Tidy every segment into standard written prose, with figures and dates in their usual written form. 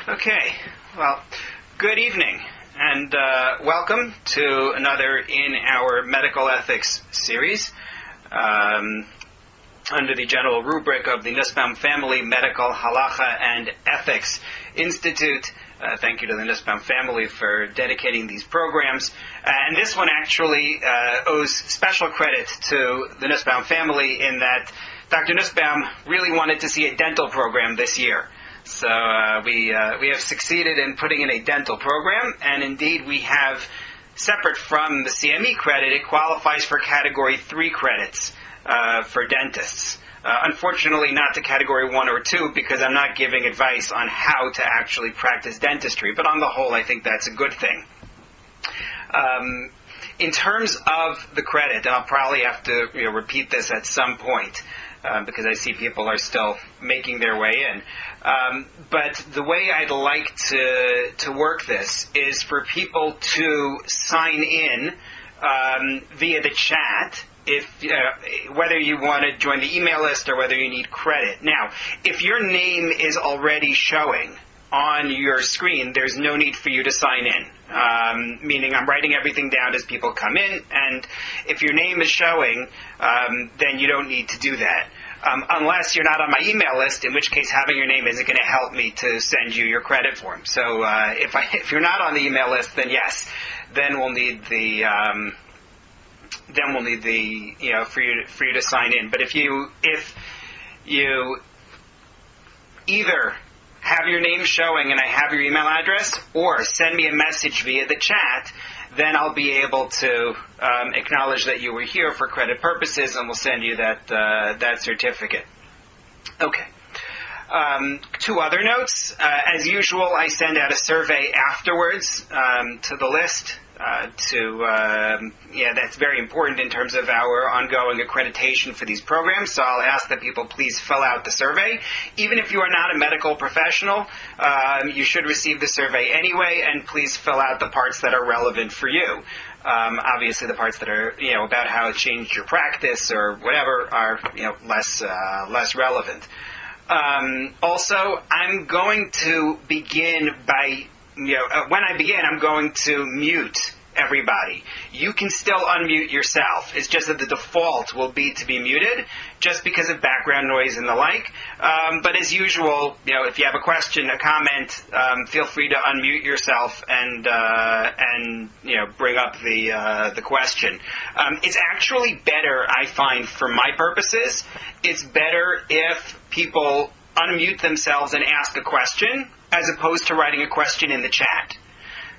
Okay, well, good evening, and welcome to another in our medical ethics series under the general rubric of the Nussbaum Family Medical Halachah and Ethics Institute. Thank you to the Nussbaum family for dedicating these programs. And this one actually owes special credit to the Nussbaum family in that Dr. Nussbaum really wanted to see a dental program this year. So we have succeeded in putting in a dental program, and indeed we have, separate from the CME credit, it qualifies for Category 3 credits for dentists. Unfortunately, not to Category 1 or 2, because I'm not giving advice on how to actually practice dentistry, but on the whole, I think that's a good thing. In terms of the credit, and I'll probably have to repeat this at some point, because I see people are still making their way in. But the way I'd like to work this is for people to sign in via the chat, whether you want to join the email list or whether you need credit. Now, if your name is already showing on your screen, there's no need for you to sign in, meaning I'm writing everything down as people come in, and if your name is showing, then you don't need to do that. Unless you're not on my email list, in which case having your name isn't going to help me to send you your credit form. So if you're not on the email list, then yes, then we'll need the for you to sign in. But if you either have your name showing and I have your email address, or send me a message via the chat, then I'll be able to acknowledge that you were here for credit purposes, and we'll send you that certificate. Okay. Two other notes. As usual, I send out a survey afterwards to the list. That's very important in terms of our ongoing accreditation for these programs. So I'll ask that people please fill out the survey. Even if you are not a medical professional, you should receive the survey anyway, and please fill out the parts that are relevant for you. Obviously, the parts that are about how it changed your practice or whatever are less relevant. Also, I'm going to begin by when I begin, I'm going to mute everybody. You can still unmute yourself. It's just that the default will be to be muted, just because of background noise and the like. But as usual, if you have a question, a comment, feel free to unmute yourself and bring up the question. It's actually better, I find, for my purposes, it's better if people unmute themselves and ask a question, as opposed to writing a question in the chat.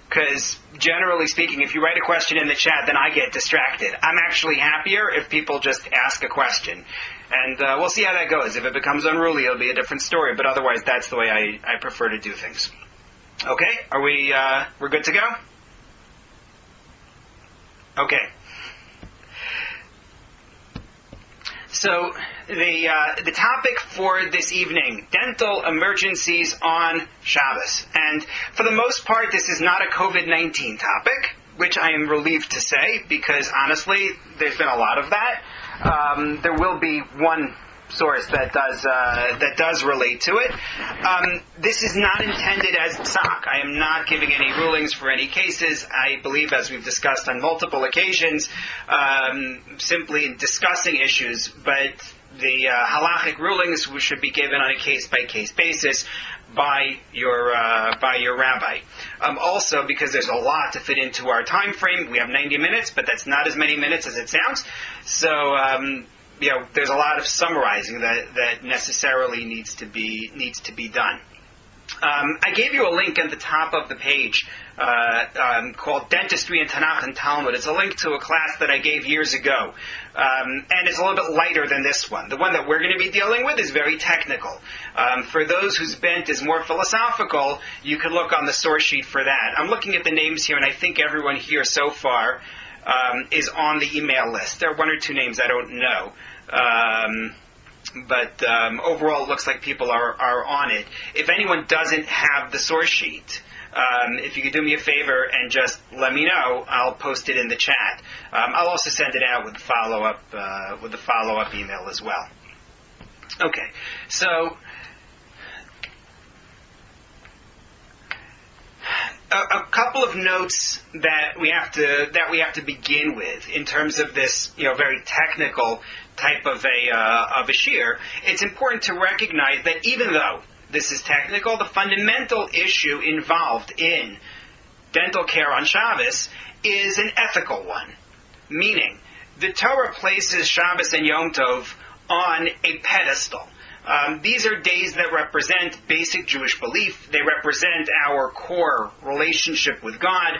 Because generally speaking, if you write a question in the chat, then I get distracted. I'm actually happier if people just ask a question. And we'll see how that goes. If it becomes unruly, it'll be a different story. But otherwise, that's the way I prefer to do things. Okay? Are we're good to go? Okay. So the topic for this evening, dental emergencies on Shabbos. And for the most part, this is not a COVID-19 topic, which I am relieved to say, because honestly, there's been a lot of that. There will be one source that does relate to it. This is not intended as psak. I am not giving any rulings for any cases. I believe, as we've discussed on multiple occasions, simply discussing issues, but the halachic rulings should be given on a case-by-case basis by your rabbi. Also, because there's a lot to fit into our time frame, we have 90 minutes, but that's not as many minutes as it sounds. So there's a lot of summarizing that necessarily needs to be done. I gave you a link at the top of the page called Dentistry in Tanakh and Talmud. It's a link to a class that I gave years ago. And it's a little bit lighter than this one. The one that we're going to be dealing with is very technical. For those whose bent is more philosophical, you can look on the source sheet for that. I'm looking at the names here, and I think everyone here so far is on the email list. There are one or two names I don't know. But overall, it looks like people are on it. If anyone doesn't have the source sheet, if you could do me a favor and just let me know, I'll post it in the chat. I'll also send it out with the follow-up email as well. Okay, so a couple of notes that we have to begin with in terms of this, very technical type of a shear. It's important to recognize that even though this is technical, the fundamental issue involved in dental care on Shabbos is an ethical one. Meaning, the Torah places Shabbos and Yom Tov on a pedestal. These are days that represent basic Jewish belief. They represent our core relationship with God.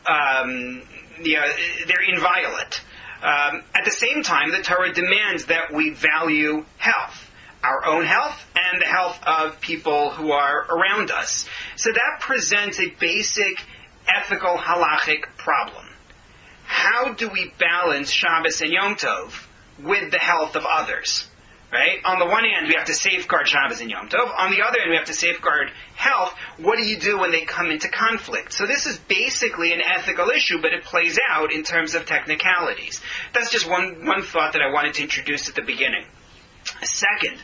They're inviolate. At the same time, the Torah demands that we value health, our own health and the health of people who are around us. So that presents a basic ethical halachic problem. How do we balance Shabbos and Yom Tov with the health of others? Right? On the one hand, we have to safeguard Shabbos and Yom Tov. On the other hand, we have to safeguard health. What do you do when they come into conflict? So this is basically an ethical issue, but it plays out in terms of technicalities. That's just one thought that I wanted to introduce at the beginning. Second,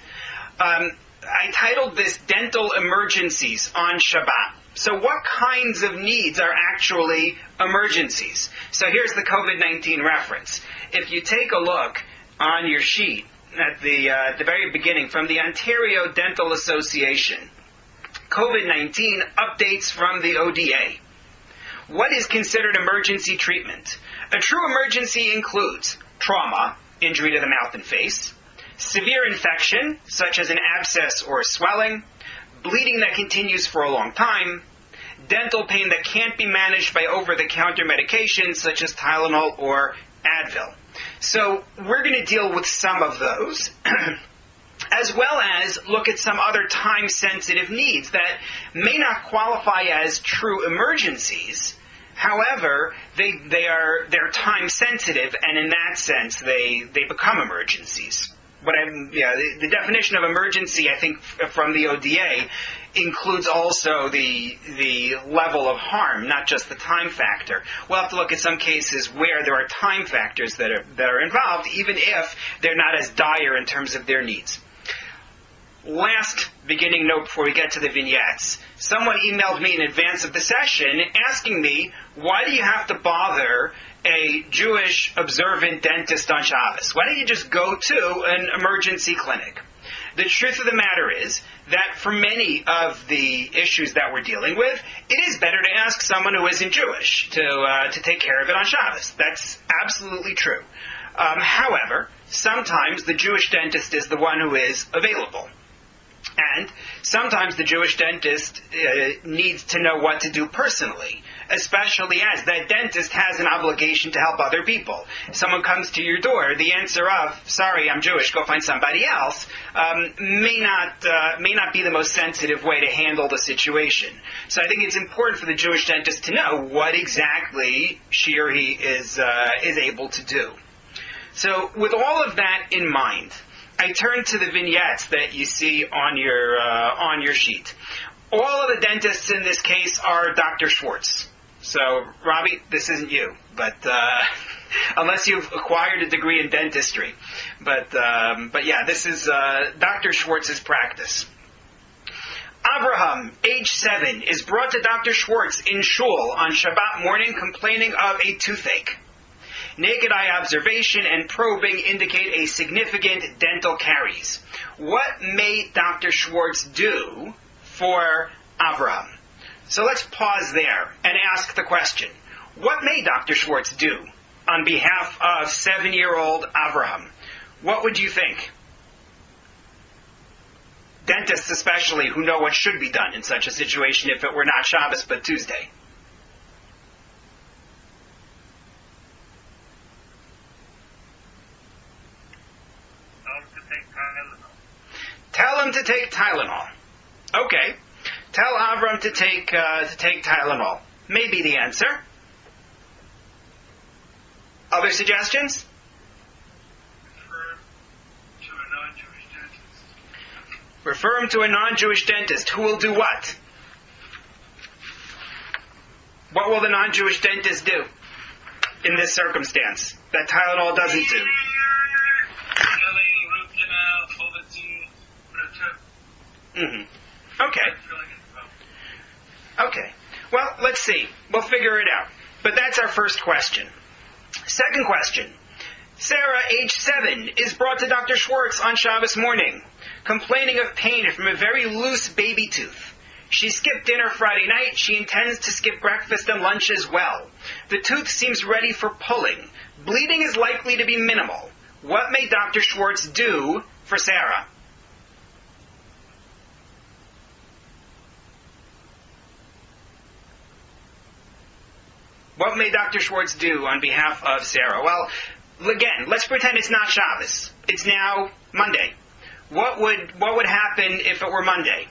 I titled this Dental Emergencies on Shabbat. So what kinds of needs are actually emergencies? So here's the COVID-19 reference. If you take a look on your sheet at the very beginning from the Ontario Dental Association, COVID-19 updates from the ODA. What is considered emergency treatment? A true emergency includes trauma, injury to the mouth and face, severe infection, such as an abscess or swelling, bleeding that continues for a long time, dental pain that can't be managed by over-the-counter medications such as Tylenol or Advil. So we're going to deal with some of those, as well as look at some other time-sensitive needs that may not qualify as true emergencies. However, they're time-sensitive, and in that sense, they become emergencies. The definition of emergency, I think, from the ODA, includes also the level of harm, not just the time factor. We'll have to look at some cases where there are time factors that are involved, even if they're not as dire in terms of their needs. Last beginning note before we get to the vignettes. Someone emailed me in advance of the session asking me, why do you have to bother a Jewish observant dentist on Shabbos? Why don't you just go to an emergency clinic? The truth of the matter is that for many of the issues that we're dealing with, it is better to ask someone who isn't Jewish to take care of it on Shabbos. That's absolutely true. However, sometimes the Jewish dentist is the one who is available. And sometimes the Jewish dentist needs to know what to do personally, especially as that dentist has an obligation to help other people. If someone comes to your door, the answer of, sorry, I'm Jewish, go find somebody else, may not be the most sensitive way to handle the situation. So I think it's important for the Jewish dentist to know what exactly she or he is able to do. So with all of that in mind, I turn to the vignettes that you see on your sheet. All of the dentists in this case are Dr. Schwartz. So, Robbie, this isn't you, but unless you've acquired a degree in dentistry. But yeah, this is Dr. Schwartz's practice. Abraham, age 7, is brought to Dr. Schwartz in shul on Shabbat morning complaining of a toothache. Naked eye observation and probing indicate a significant dental caries. What may Dr. Schwartz do for Avraham? So let's pause there and ask the question, what may Dr. Schwartz do on behalf of 7-year-old Avraham? What would you think? Dentists especially, who know what should be done in such a situation if it were not Shabbos but Tuesday. Tell him to take Tylenol. Okay. Tell Avram to take Tylenol. May be the answer. Other suggestions? Refer him to a non-Jewish dentist. Who will do what? What will the non-Jewish dentist do in this circumstance that Tylenol doesn't do? Mm-hmm. Okay. Well, let's see. We'll figure it out. But that's our first question. Second question. Sarah, age 7, is brought to Dr. Schwartz on Shabbos morning, complaining of pain from a very loose baby tooth. She skipped dinner Friday night. She intends to skip breakfast and lunch as well. The tooth seems ready for pulling. Bleeding is likely to be minimal. What may Dr. Schwartz do for Sarah? What may Dr. Schwartz do on behalf of Sarah? Well, again, let's pretend it's not Shabbos. It's now Monday. What would happen if it were Monday?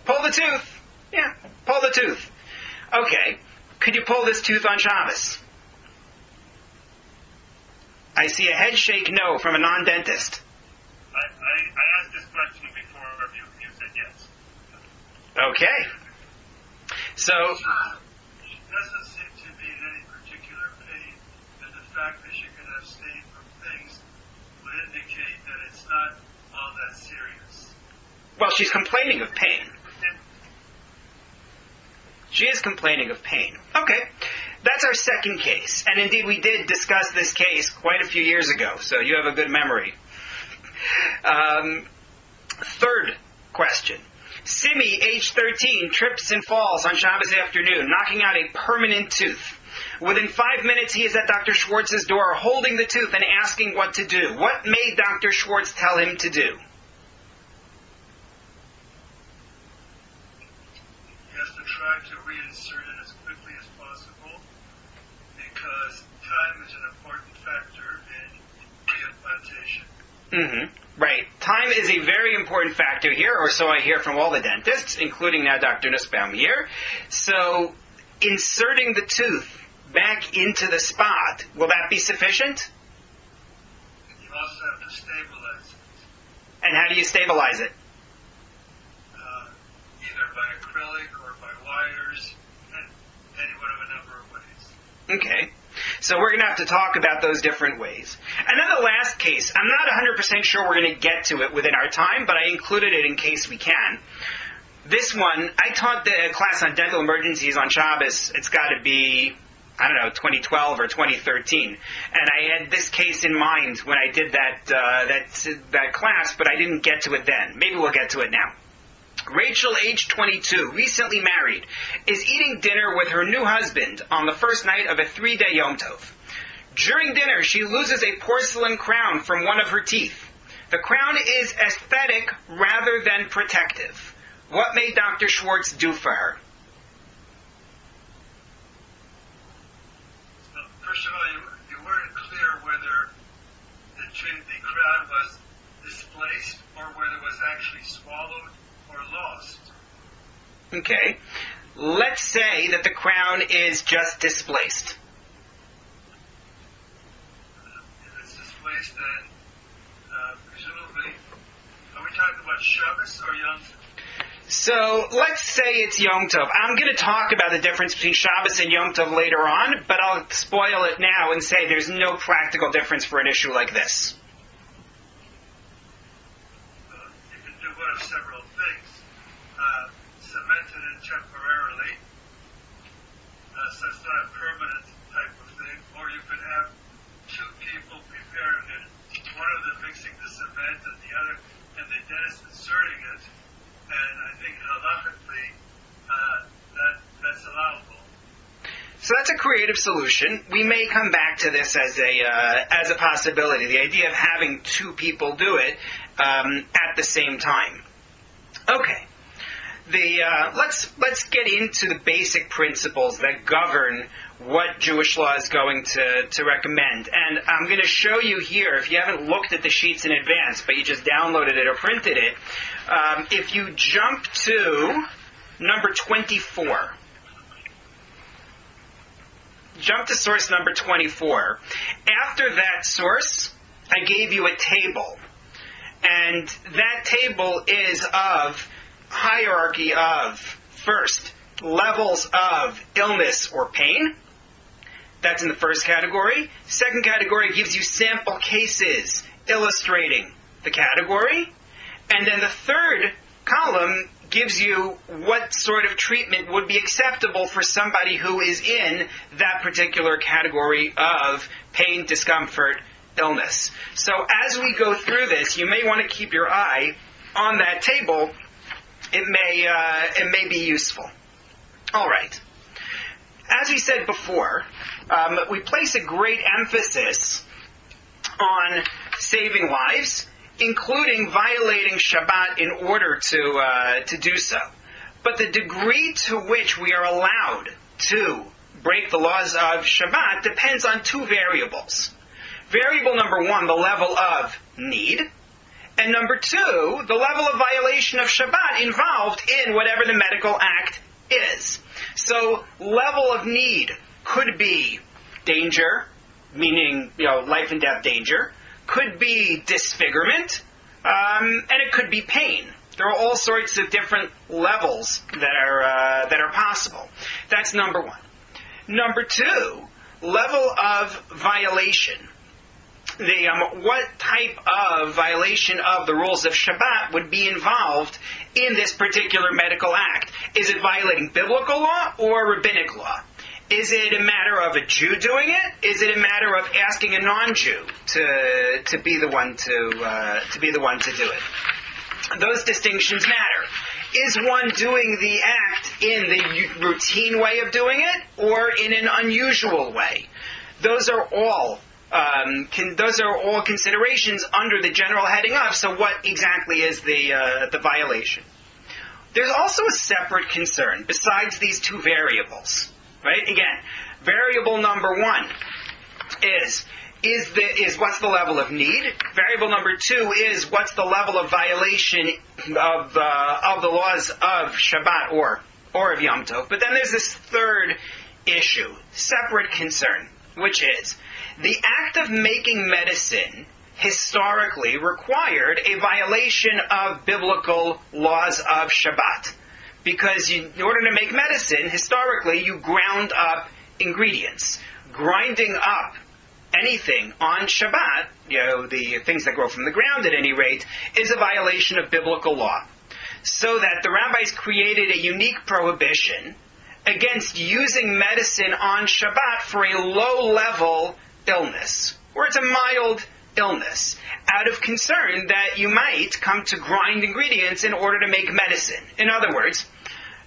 Pull the tooth. Yeah, pull the tooth. Okay, could you pull this tooth on Shabbos? I see a head shake no from a non-dentist. I asked this question before you said yes. Okay. So, she doesn't seem to be in any particular pain, and the fact that she could have stayed from things would indicate that it's not all that serious. well, she's complaining of pain. She is complaining of pain. Okay. That's our second case. And indeed, we did discuss this case quite a few years ago, so you have a good memory. Third question. Simi, age 13, trips and falls on Shabbos afternoon, knocking out a permanent tooth. Within 5 minutes, he is at Dr. Schwartz's door, holding the tooth and asking what to do. What may Dr. Schwartz tell him to do? He has to try to reinsert it as quickly as possible, because time is an important factor in reimplantation. Right. Time is a very important factor here, or so I hear from all the dentists, including now Dr. Nussbaum here. So, inserting the tooth back into the spot, will that be sufficient? You also have to stabilize it. And how do you stabilize it? Either by acrylic or by wires, and any one of a number of ways. Okay. So we're going to have to talk about those different ways. And then the last case, I'm not 100% sure we're going to get to it within our time, but I included it in case we can. This one, I taught the class on dental emergencies on Shabbos. It's got to be, 2012 or 2013. And I had this case in mind when I did that class, but I didn't get to it then. Maybe we'll get to it now. Rachel, age 22, recently married, is eating dinner with her new husband on the first night of a 3-day Yom Tov. During dinner, she loses a porcelain crown from one of her teeth. The crown is aesthetic rather than protective. What may Dr. Schwartz do for her? Well, first of all, you weren't clear whether the crown was displaced or whether it was actually swallowed or lost. Okay. Let's say that the crown is just displaced. If it's displaced, then presumably, are we talking about Shabbos or Yom Tov? So let's say it's Yom Tov. I'm going to talk about the difference between Shabbos and Yom Tov later on, but I'll spoil it now and say there's no practical difference for an issue like this. You can do one of several things. Cemented it temporarily, so it's not a permanent type of thing, or you could have two people preparing it, one of them mixing the cement and the dentist inserting it, and I think halachically that's allowable. So that's a creative solution. We may come back to this as a possibility. The idea of having two people do it at the same time. Okay. Let's get into the basic principles that govern what Jewish law is going to recommend. And I'm going to show you here, if you haven't looked at the sheets in advance, but you just downloaded it or printed it, if you jump to number 24, jump to source number 24. After that source, I gave you a table. And that table is of hierarchy of, first, levels of illness or pain. That's in the first category. Second category gives you sample cases illustrating the category. And then the third column gives you what sort of treatment would be acceptable for somebody who is in that particular category of pain, discomfort, illness. So as we go through this, you may want to keep your eye on that table. It may be useful. All right. As we said before, we place a great emphasis on saving lives, including violating Shabbat in order to do so. But the degree to which we are allowed to break the laws of Shabbat depends on two variables. Variable number one, the level of need, and number two, the level of violation of Shabbat involved in whatever the medical act is. So, level of need could be danger, meaning life and death danger, could be disfigurement, and it could be pain. There are all sorts of different levels that are possible. That's number one. Number two, level of violation. What type of violation of the rules of Shabbat would be involved in this particular medical act? Is it violating biblical law or rabbinic law? Is it a matter of a Jew doing it? Is it a matter of asking a non-Jew to be the one to do it? Those distinctions matter. Is one doing the act in the routine way of doing it or in an unusual way? Those are all considerations under the general heading of, so what exactly is the violation? There's also a separate concern besides these two variables, right? Again, variable number one is what's the level of need? Variable number two is what's the level of violation of the laws of Shabbat or of Yom Tov? But then there's this third issue, separate concern, which is the act of making medicine historically required a violation of biblical laws of Shabbat. Because in order to make medicine, historically, you ground up ingredients. Grinding up anything on Shabbat, the things that grow from the ground at any rate, is a violation of biblical law. So that the rabbis created a unique prohibition against using medicine on Shabbat for a low-level illness, or it's a mild illness, out of concern that you might come to grind ingredients in order to make medicine. In other words,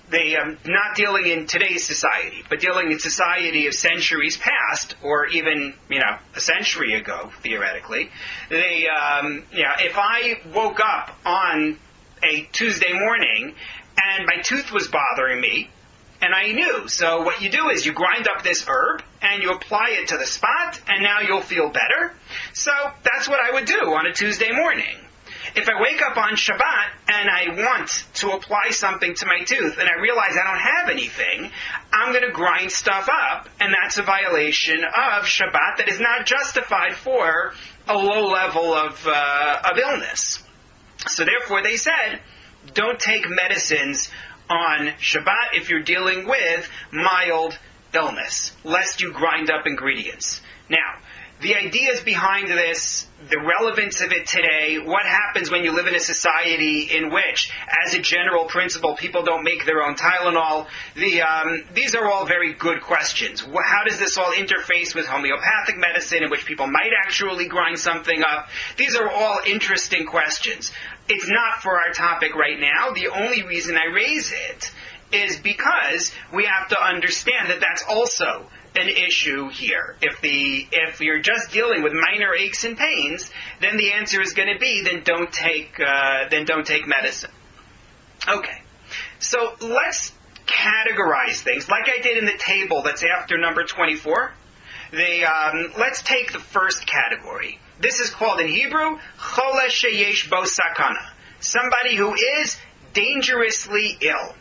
they not dealing in today's society, but dealing in society of centuries past, or even a century ago, theoretically. If I woke up on a Tuesday morning and my tooth was bothering me, and I knew. So what you do is you grind up this herb and you apply it to the spot, and now you'll feel better. So that's what I would do on a Tuesday morning. If I wake up on Shabbat and I want to apply something to my tooth and I realize I don't have anything, I'm going to grind stuff up, and that's a violation of Shabbat that is not justified for a low level of illness. So therefore they said, don't take medicines on Shabbat if you're dealing with mild illness, lest you grind up ingredients. Now, the ideas behind this, the relevance of it today, what happens when you live in a society in which, as a general principle, people don't make their own Tylenol, these are all very good questions. How does this all interface with homeopathic medicine, in which people might actually grind something up? These are all interesting questions. It's not for our topic right now. The only reason I raise it is because we have to understand that that's also an issue here. If you're just dealing with minor aches and pains, then the answer is going to be then don't take medicine. Okay, so let's categorize things like I did in the table that's after number 24. Let's take the first category. This is called in Hebrew chole sheyesh bo sakana, somebody who is dangerously ill.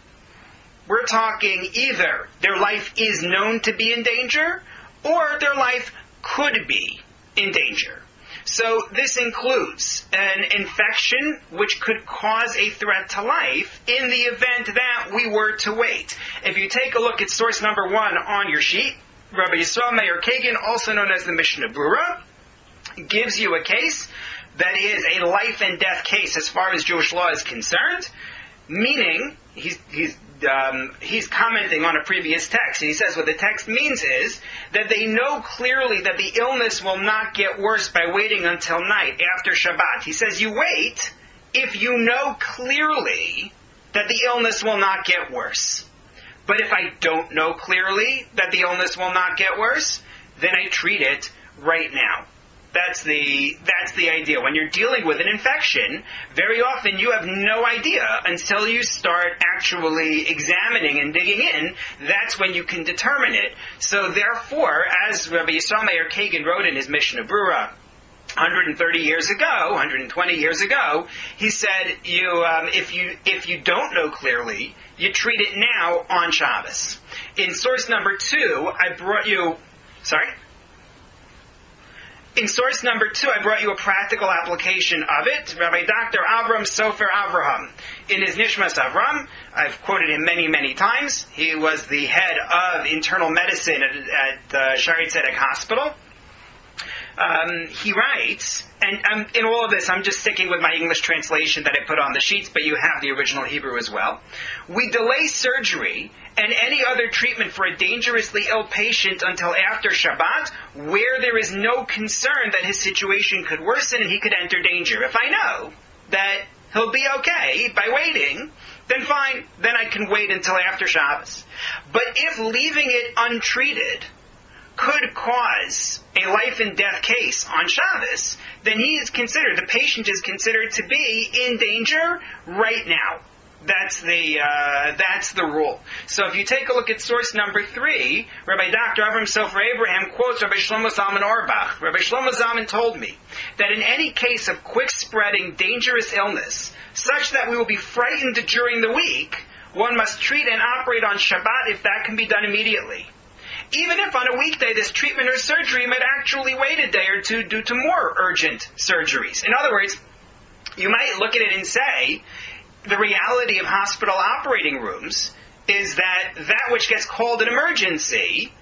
We're talking either their life is known to be in danger, or their life could be in danger. So this includes an infection which could cause a threat to life in the event that we were to wait. If you take a look at source number 1 on your sheet, Rabbi Yisrael Meir Kagan, also known as the Mishnah Brura, gives you a case that is a life and death case as far as Jewish law is concerned. Meaning, he's commenting on a previous text, and he says what the text means is that they know clearly that the illness will not get worse by waiting until night after Shabbat. He says you wait if you know clearly that the illness will not get worse. But if I don't know clearly that the illness will not get worse, then I treat it right now. That's the idea. When you're dealing with an infection, very often you have no idea until you start actually examining and digging in. That's when you can determine it. So therefore, as Rabbi Yisrael Meir Kagan wrote in his Mishnah Brura 130 years ago, 120 years ago, he said, if you don't know clearly, you treat it now on Shabbos. In source number 2, I brought you a practical application of it. Rabbi Dr. Avram Sofer Avraham, in his Nishmas Avram, I've quoted him many, many times. He was the head of internal medicine at the Shari Tzedek Hospital. He writes, and in all of this, I'm just sticking with my English translation that I put on the sheets, but you have the original Hebrew as well. We delay surgery and any other treatment for a dangerously ill patient until after Shabbat, where there is no concern that his situation could worsen and he could enter danger. If I know that he'll be okay by waiting, then fine, then I can wait until after Shabbos. But if leaving it untreated could cause a life and death case on Shabbos, then the patient is considered to be in danger right now. That's the rule. So if you take a look at source number 3, Rabbi Dr. Avram Sofer Abraham quotes Rabbi Shlomo Zalman Auerbach. Rabbi Shlomo Zalman told me that in any case of quick spreading dangerous illness, such that we will be frightened during the week, one must treat and operate on Shabbat if that can be done immediately. Even if on a weekday this treatment or surgery might actually wait a day or two due to more urgent surgeries. In other words, you might look at it and say, the reality of hospital operating rooms is that which gets called an emergency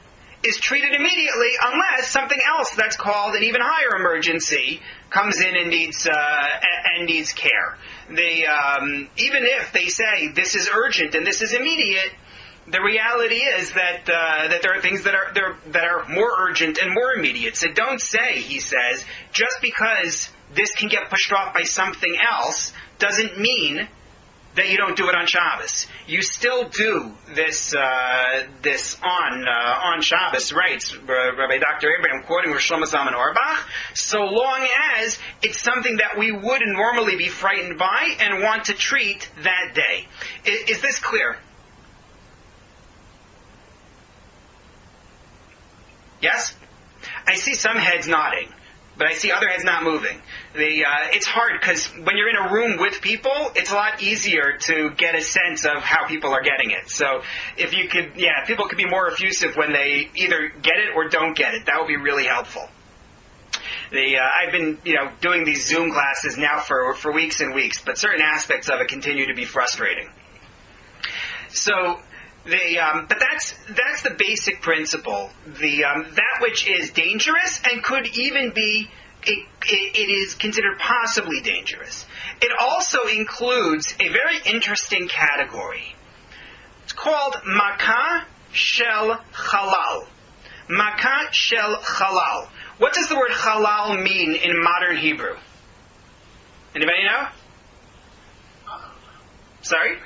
is treated immediately unless something else that's called an even higher emergency comes in and needs care. Even if they say this is urgent and this is immediate, the reality is that there are things that are more urgent and more immediate. So don't say, he says, just because this can get pushed off by something else doesn't mean that you don't do it on Shabbos. You still do this on Shabbos, writes Rabbi Dr. Abraham, quoting Rosh Shlomo Zalman Auerbach, so long as it's something that we would normally be frightened by and want to treat that day. Is this clear? Yes? I see some heads nodding, but I see other heads not moving. It's hard because when you're in a room with people, it's a lot easier to get a sense of how people are getting it. So if people could be more effusive when they either get it or don't get it. That would be really helpful. I've been doing these Zoom classes now for weeks and weeks, but certain aspects of it continue to be frustrating. So. But that's the basic principle. That which is dangerous and could even be, it is considered possibly dangerous. It also includes a very interesting category. It's called Makah Shel Halal. Makah Shel Halal. What does the word halal mean in modern Hebrew? Anybody know? Sorry?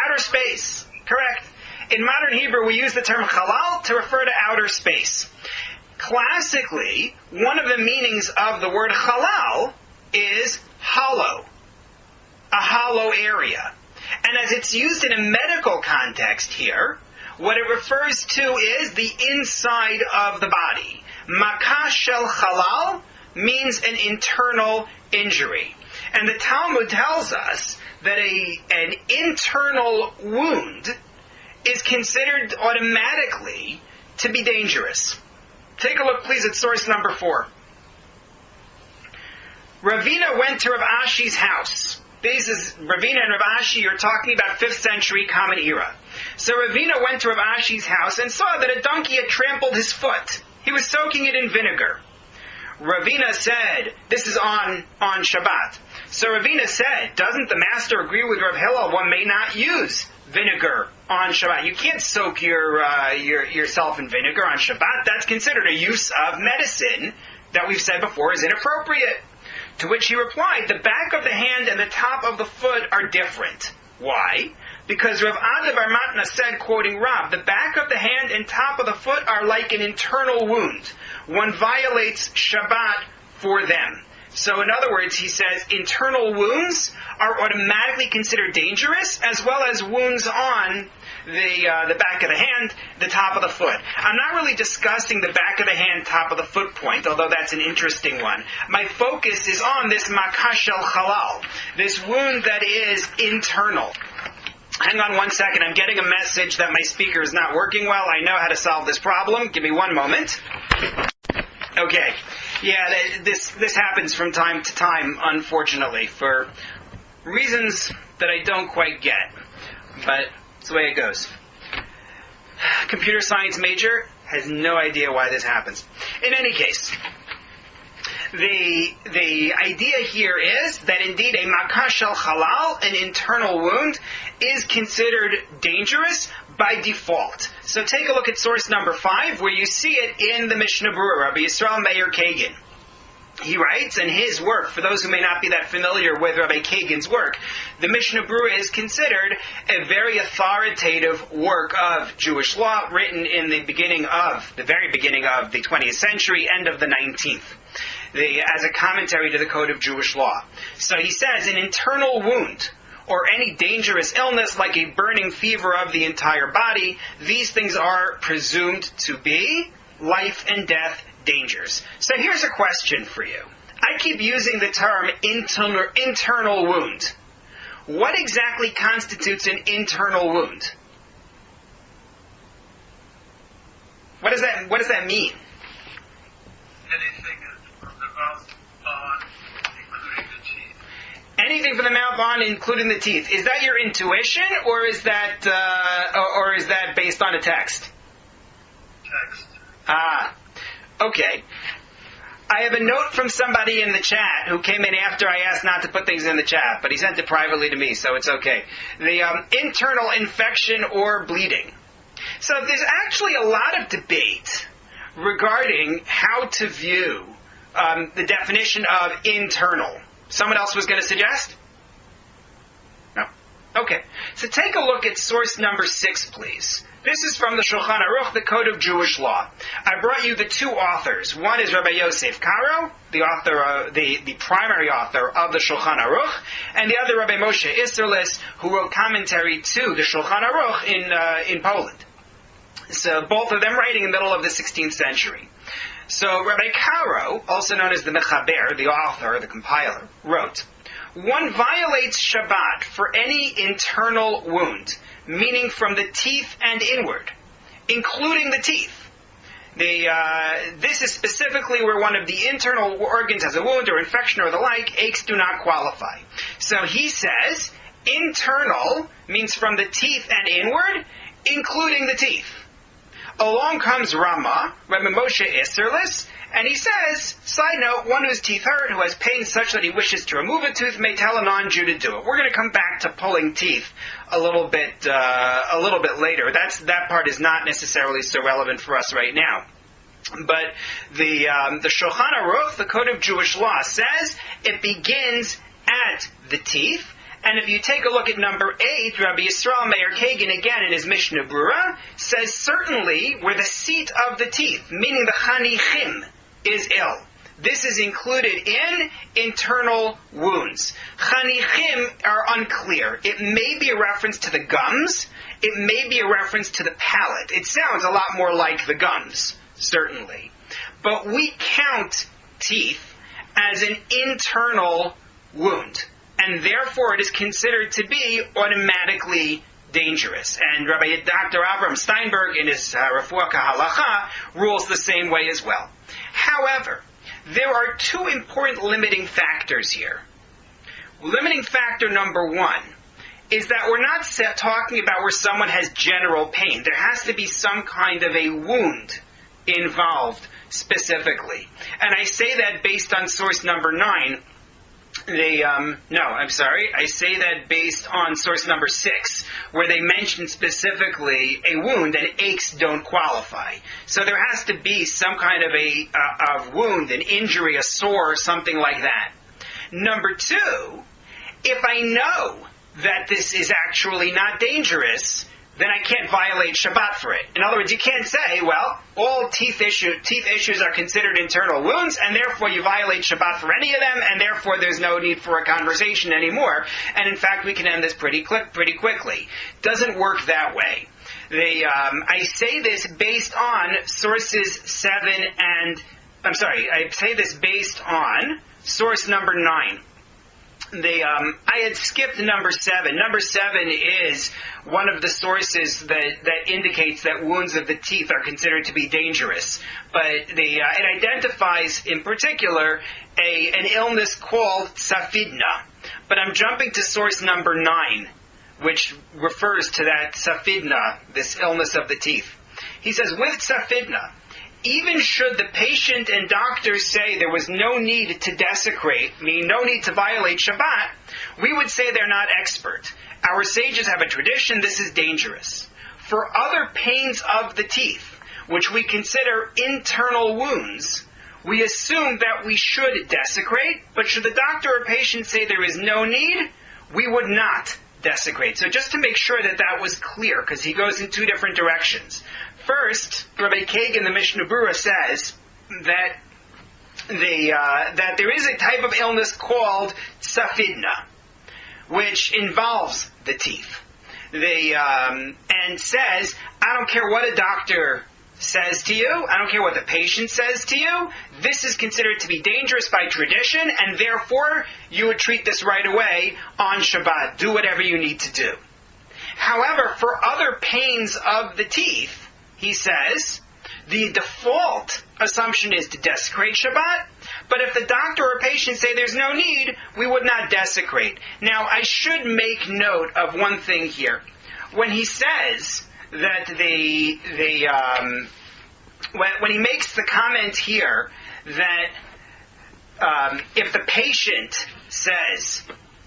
Outer space. Correct. In modern Hebrew, we use the term halal to refer to outer space. Classically, one of the meanings of the word halal is hollow, a hollow area. And as it's used in a medical context here, what it refers to is the inside of the body. Makah shel halal means an internal injury. And the Talmud tells us that an internal wound is considered automatically to be dangerous. Take a look, please, at source number 4. Ravina went to Rav Ashi's house. Ravina and Rav Ashi are talking about 5th century Common Era. So Ravina went to Rav Ashi's house and saw that a donkey had trampled his foot. He was soaking it in vinegar. Ravina said, this is on Shabbat. So Ravina said, doesn't the master agree with Rav Hillel? One may not use vinegar on Shabbat. You can't soak yourself in vinegar on Shabbat. That's considered a use of medicine that we've said before is inappropriate. To which he replied, the back of the hand and the top of the foot are different. Why? Because Rav Ada bar Matna said, quoting Rav, the back of the hand and top of the foot are like an internal wound. One violates Shabbat for them. So in other words, he says internal wounds are automatically considered dangerous, as well as wounds on the back of the hand, the top of the foot. I'm not really discussing the back of the hand, top of the foot point, although that's an interesting one. My focus is on this makah shel halal, this wound that is internal. Hang on one second. I'm getting a message that my speaker is not working well. I know how to solve this problem. Give me one moment. Okay. Yeah, this happens from time to time, unfortunately, for reasons that I don't quite get. But it's the way it goes. Computer science major has no idea why this happens. In any case, the idea here is that indeed a makah shel halal, an internal wound, is considered dangerous by default. So take a look at source number 5, where you see it in the Mishnah Berurah, Rabbi Yisrael Meir Kagan. He writes in his work, for those who may not be that familiar with Rabbi Kagan's work, the Mishnah Berurah is considered a very authoritative work of Jewish law, written in the very beginning of the 20th century, end of the 19th, as a commentary to the Code of Jewish Law. So he says, an internal wound, or any dangerous illness like a burning fever of the entire body, these things are presumed to be life and death dangers. So here's a question for you. I keep using the term internal wound. What exactly constitutes an internal wound? What does that mean? Anything from the mouth on, including the teeth. Anything from the mouth on, including the teeth. Is that your intuition, or is that based on a text? Text. Okay. I have a note from somebody in the chat who came in after I asked not to put things in the chat, but he sent it privately to me, so it's okay. The internal infection or bleeding. So there's actually a lot of debate regarding how to view the definition of internal. Someone else was going to suggest? No? Okay. So take a look at source number 6, please. This is from the Shulchan Aruch, the Code of Jewish Law. I brought you the two authors. One is Rabbi Yosef Karo, the author, the primary author of the Shulchan Aruch, and the other Rabbi Moshe Isserlis, who wrote commentary to the Shulchan Aruch in Poland. So both of them writing in the middle of the 16th century. So Rabbi Karo, also known as the Mechaber, the author, the compiler, wrote, one violates Shabbat for any internal wound, meaning from the teeth and inward, including the teeth. This is specifically where one of the internal organs has a wound or infection or the like. Aches do not qualify. So he says, internal means from the teeth and inward, including the teeth. Along comes Rama, Rabbi Moshe Isserlis, and he says, side note, one whose teeth hurt, who has pain such that he wishes to remove a tooth, may tell a non-Jew to do it. We're going to come back to pulling teeth a little bit later. That part is not necessarily so relevant for us right now. But the Shulchan Aruch, the Code of Jewish Law, says it begins at the teeth. And if you take a look at number 8, Rabbi Yisrael Meir Kagan, again in his Mishnah Berurah, says certainly where the seat of the teeth, meaning the chanichim, is ill. This is included in internal wounds. Chanichim are unclear. It may be a reference to the gums. It may be a reference to the palate. It sounds a lot more like the gums, certainly. But we count teeth as an internal wound. And therefore it is considered to be automatically dangerous. And Dr. Avram Steinberg in his Refuah Kahalacha rules the same way as well. However, there are two important limiting factors here. Limiting factor number 1 is that we're not talking about where someone has general pain. There has to be some kind of a wound involved specifically. And I say that based on source number 9, No, I'm sorry. I say that based on source number 6, where they mention specifically a wound and aches don't qualify. So there has to be some kind of a wound, an injury, a sore, something like that. Number 2, if I know that this is actually not dangerous, then I can't violate Shabbat for it. In other words, you can't say, well, all teeth issues are considered internal wounds, and therefore you violate Shabbat for any of them, and therefore there's no need for a conversation anymore. And in fact, we can end this pretty quickly. Doesn't work that way. I say this based on sources 7 and... I say this based on source number 9. I had skipped number 7. Number 7 is one of the sources that indicates that wounds of the teeth are considered to be dangerous. But it identifies, in particular, an illness called safidna. But I'm jumping to source number 9, which refers to that safidna, this illness of the teeth. He says, with safidna, even should the patient and doctor say there was no need to desecrate, meaning no need to violate Shabbat, we would say they're not expert. Our sages have a tradition, this is dangerous. For other pains of the teeth, which we consider internal wounds, we assume that we should desecrate, but should the doctor or patient say there is no need, we would not desecrate. So just to make sure that was clear, because he goes in 2 different directions. First, Rabbi Kagan, the Mishnah Berurah, says that that there is a type of illness called safidna, which involves the teeth. And says, I don't care what a doctor says to you, I don't care what the patient says to you, this is considered to be dangerous by tradition, and therefore you would treat this right away on Shabbat. Do whatever you need to do. However, for other pains of the teeth, he says, the default assumption is to desecrate Shabbat, but if the doctor or patient say there's no need, we would not desecrate. Now, I should make note of one thing here. When he says that when he makes the comment here that if the patient says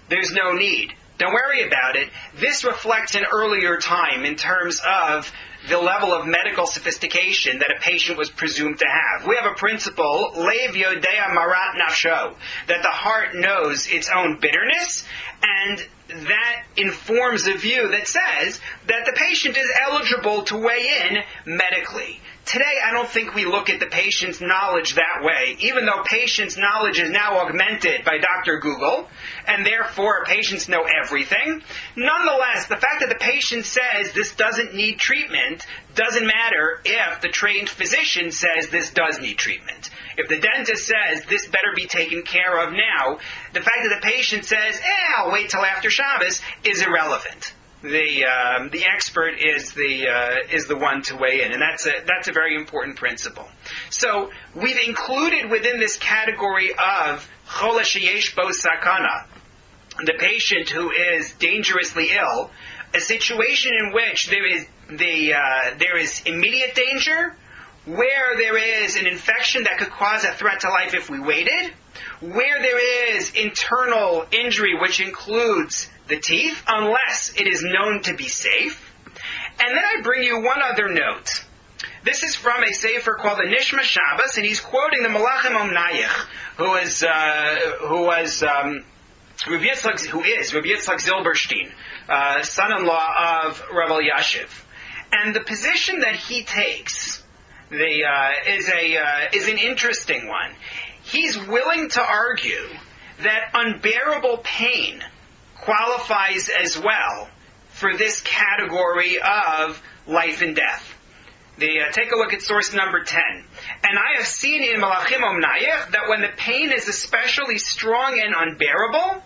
there's no need, don't worry about it, this reflects an earlier time in terms of the level of medical sophistication that a patient was presumed to have. We have a principle, Lev Yodea Marat Nafsho, that the heart knows its own bitterness, and that informs a view that says that the patient is eligible to weigh in medically. Today, I don't think we look at the patient's knowledge that way, even though patient's knowledge is now augmented by Dr. Google, and therefore patients know everything. Nonetheless, the fact that the patient says this doesn't need treatment doesn't matter if the trained physician says this does need treatment. If the dentist says this better be taken care of now, the fact that the patient says, I'll wait till after Shabbos, is irrelevant. The expert is the one to weigh in, and that's a very important principle. So we've included within this category of chola sheyesh bo sakana, the patient who is dangerously ill, a situation in which there is immediate danger, where there is an infection that could cause a threat to life if we waited, where there is internal injury which includes the teeth, unless it is known to be safe. And then I bring you one other note. This is from a sefer called the Nishma Shabbos, and he's quoting the Malachim Omnayich, who is Rabbi Yitzchak Zilberstein, son-in-law of Rav Elyashiv. And the position that he takes is an interesting one. He's willing to argue that unbearable pain qualifies as well for this category of life and death. Take a look at source number 10. And I have seen in Malachim Omnayich that when the pain is especially strong and unbearable,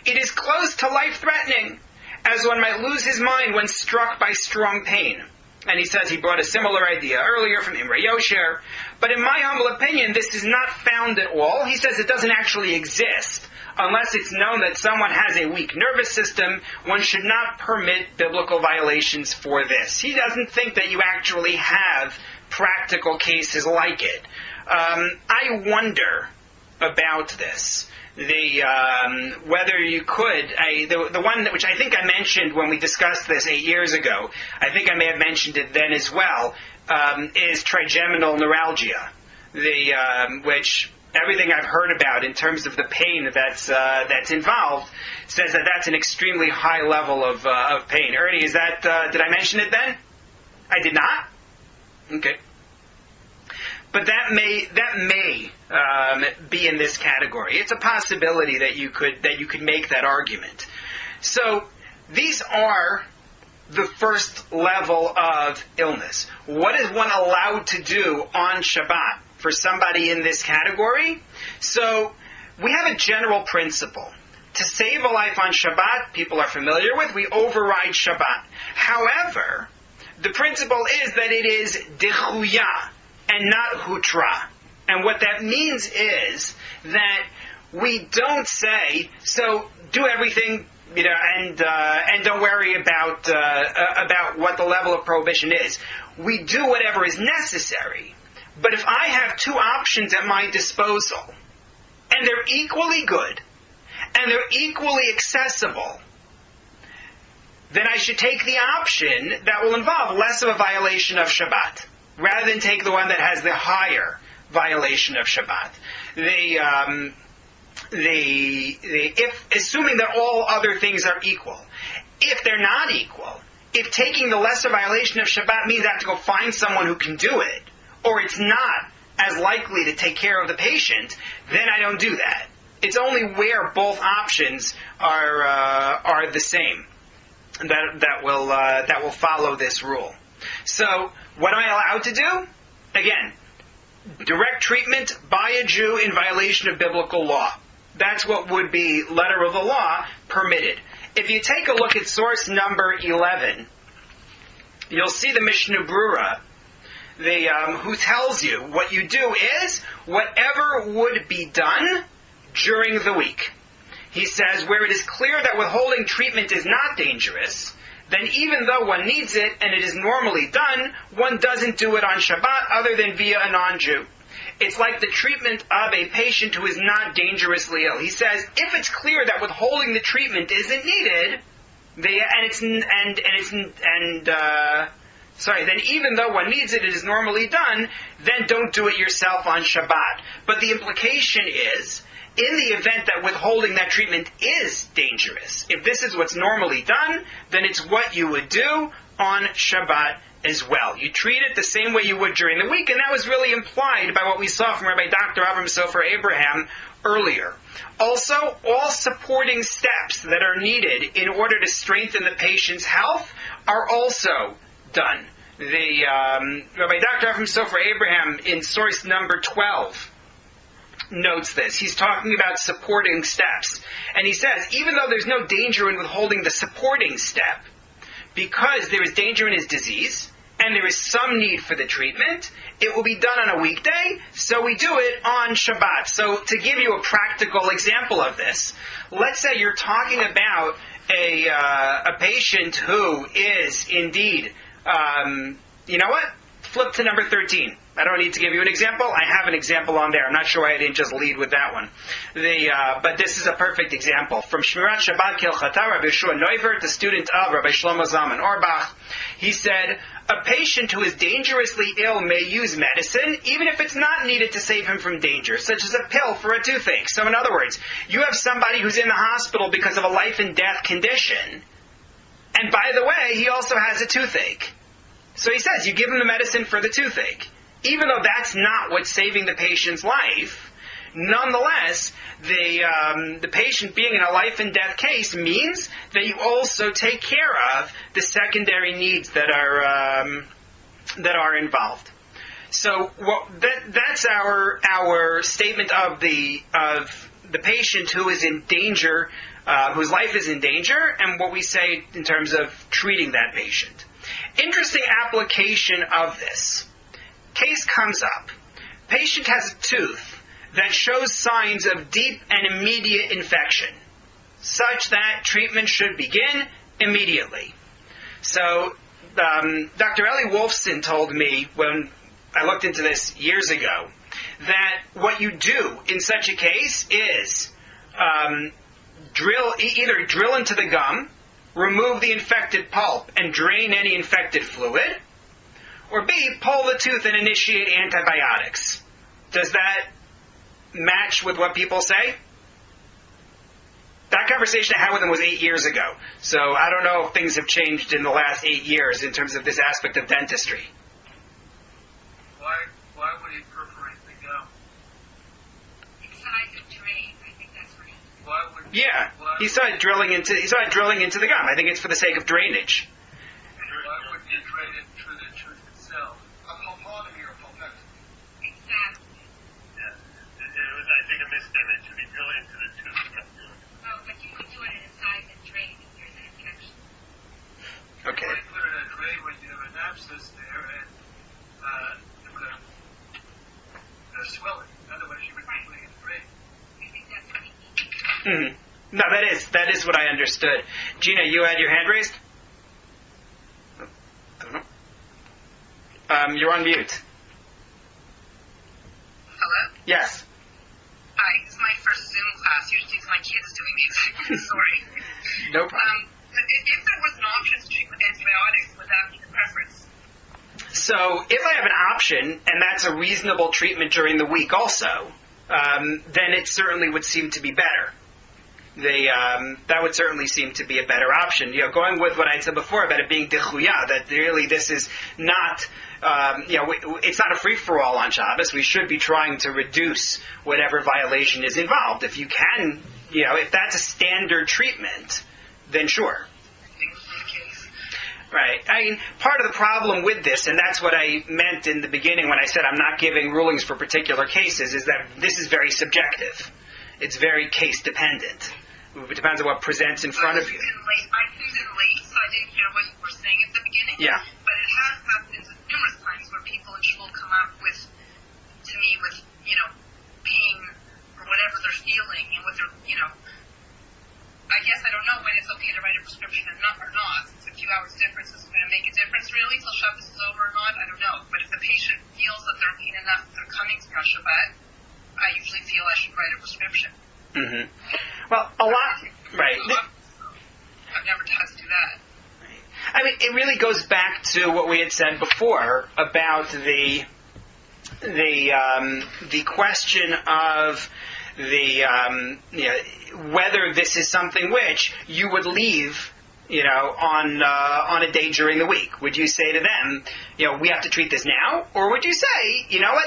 it is close to life-threatening, as one might lose his mind when struck by strong pain. And he says he brought a similar idea earlier from Imre Yosher. But in my humble opinion, this is not found at all. He says it doesn't actually exist. Unless it's known that someone has a weak nervous system, one should not permit biblical violations for this. He doesn't think that you actually have practical cases like it. I wonder about this. Whether you could, the one which I think I mentioned when we discussed this 8 years ago, I think I may have mentioned it then as well, is trigeminal neuralgia, which everything I've heard about in terms of the pain that's involved says that that's an extremely high level of pain. Ernie, is that did I mention it then? I did not? Okay. But that may be in this category. It's a possibility that you could make that argument. So these are the first level of illness. What is one allowed to do on Shabbat for somebody in this category? So we have a general principle. To save a life on Shabbat, people are familiar with, we override Shabbat. However, the principle is that it is dechuya and not hutra. And what that means is that we don't say, so do everything, and don't worry about what the level of prohibition is. We do whatever is necessary. But if I have two options at my disposal, and they're equally good, and they're equally accessible, then I should take the option that will involve less of a violation of Shabbat, rather than take the one that has the higher violation of Shabbat. If assuming that all other things are equal, if they're not equal, if taking the lesser violation of Shabbat means I have to go find someone who can do it, or it's not as likely to take care of the patient, then I don't do that. It's only where both options are the same that will follow this rule. So, what am I allowed to do? Again, direct treatment by a Jew in violation of biblical law. That's what would be letter of the law permitted. If you take a look at source number 11, you'll see the Mishnah Brura, who tells you what you do is whatever would be done during the week. He says where it is clear that withholding treatment is not dangerous, then even though one needs it and it is normally done, one doesn't do it on Shabbat other than via a non-Jew. It's like the treatment of a patient who is not dangerously ill. He says if it's clear that withholding the treatment isn't needed, then even though one needs it, it is normally done, then don't do it yourself on Shabbat. But the implication is, in the event that withholding that treatment is dangerous, if this is what's normally done, then it's what you would do on Shabbat as well. You treat it the same way you would during the week, and that was really implied by what we saw from Rabbi Dr. Avram Sofer Abraham earlier. Also, all supporting steps that are needed in order to strengthen the patient's health are also done. Rabbi Dr. Avram Sofer Abraham in source number 12 notes this. He's talking about supporting steps. And he says, even though there's no danger in withholding the supporting step, because there is danger in his disease, and there is some need for the treatment, it will be done on a weekday, so we do it on Shabbat. So to give you a practical example of this, let's say you're talking about a patient who is indeed, you know what? Flip to number 13. I don't need to give you an example. I have an example on there. I'm not sure why I didn't just lead with that one. But this is a perfect example. From Shmirat Shabbat Kilchata, Rabbi Yeshua Neuver, the student of Rabbi Shlomo Zalman Auerbach, he said, a patient who is dangerously ill may use medicine, even if it's not needed to save him from danger, such as a pill for a toothache. So in other words, you have somebody who's in the hospital because of a life and death condition, and by the way, he also has a toothache. So he says, you give him the medicine for the toothache. Even though that's not what's saving the patient's life, nonetheless, the patient being in a life and death case means that you also take care of the secondary needs that are involved. So that's our statement of the patient who is in danger, whose life is in danger, and what we say in terms of treating that patient. Interesting application of this. Case comes up. Patient has a tooth that shows signs of deep and immediate infection, such that treatment should begin immediately. So, Dr. Ellie Wolfson told me when I looked into this years ago, that what you do in such a case is either drill into the gum, remove the infected pulp, and drain any infected fluid, or B, pull the tooth and initiate antibiotics. Does that match with what people say? That conversation I had with them was 8 years ago, so I don't know if things have changed in the last 8 years in terms of this aspect of dentistry. Why would he perforate the gum? Inside the drain, I think that's what he... Why would? Yeah, he started drilling into the gum. I think it's for the sake of drainage. Why wouldn't you drain it through the tooth itself? A pulpotomy or pulpectomy. Exactly. Yeah. It was, I think, a misstatement. It should be drilled into the tooth. Oh, but you could do it inside the drain if there's an infection. Okay. Why put it in a drain when you have an abscess there and a swelling? Otherwise, you would be putting it in a drain. I think that's what he means. Mm-hmm. No, that is what I understood. Gina, you had your hand raised? I don't know. You're on mute. Hello? Yes. Hi, this is my first Zoom class. Usually it's my kids doing the exact story. No problem. If there was an option to treat with antibiotics, would that be the preference? So if I have an option, and that's a reasonable treatment during the week also, then it certainly would seem to be better. That would certainly seem to be a better option. Going with what I said before about it being dichuya, that really this is not, it's not a free-for-all on Shabbos. We should be trying to reduce whatever violation is involved. If you can, if that's a standard treatment, then sure. Right. I mean, part of the problem with this, and that's what I meant in the beginning when I said I'm not giving rulings for particular cases, is that this is very subjective. It's very case-dependent. It depends on what presents in front of you. I tuned in late, so I didn't hear what you were saying at the beginning. Yeah. But it has happened numerous times where people in shul come up with pain or whatever they're feeling, and what they're, I guess I don't know when it's okay to write a prescription or not. It's a few hours difference. Is it going to make a difference really till Shabbos is over or not? I don't know. But if the patient feels that they're pain enough, they're coming to Shabbat, I usually feel I should write a prescription. Mm-hmm. Well, a lot, right. I've never had to do that. I mean, it really goes back to what we had said before about the question of whether this is something which you would leave, on a day during the week. Would you say to them, we have to treat this now, or would you say, you know what?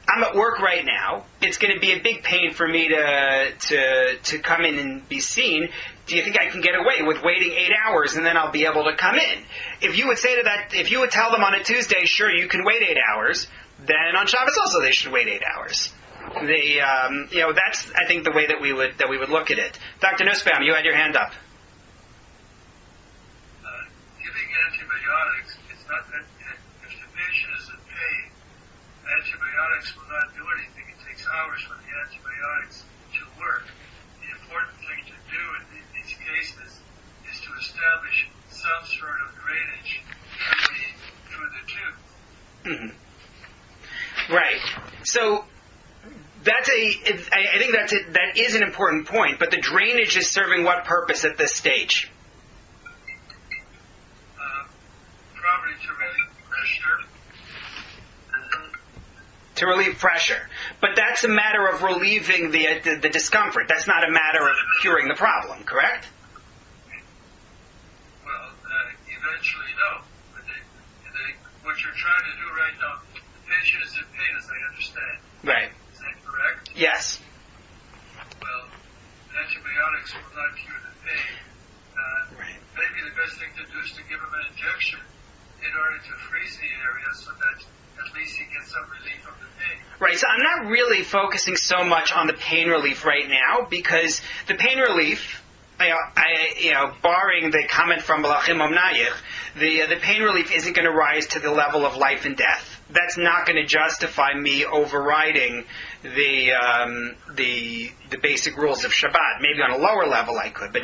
I'm at work right now. It's going to be a big pain for me to come in and be seen. Do you think I can get away with waiting 8 hours and then I'll be able to come in? If you would say to that, if you would tell them on a Tuesday, sure, you can wait 8 hours, then on Shabbos also they should wait 8 hours. That's I think the way that we would look at it. Dr. Nussbaum, you had your hand up. Giving antibiotics, it's not that if the patient is in pain, antibiotics will not do anything. It takes hours for the antibiotics to work. The important thing to do in these cases is to establish some sort of drainage through the tooth. Mm-hmm. Right. So I think that is an important point, but the drainage is serving what purpose at this stage? Probably to relieve pressure. To relieve pressure. But that's a matter of relieving the discomfort. That's not a matter of curing the problem, correct? Well, eventually, no. But what you're trying to do right now, the patient is in pain, as I understand. Right. Is that correct? Yes. Well, antibiotics will not cure the pain. Right. Maybe the best thing to do is to give him an injection in order to freeze the area so that at least he gets some relief from the pain. Right, so I'm not really focusing so much on the pain relief right now, because the pain relief, barring the comment from Balachim Omnayich, the pain relief isn't going to rise to the level of life and death. That's not going to justify me overriding the basic rules of Shabbat. Maybe on a lower level I could, but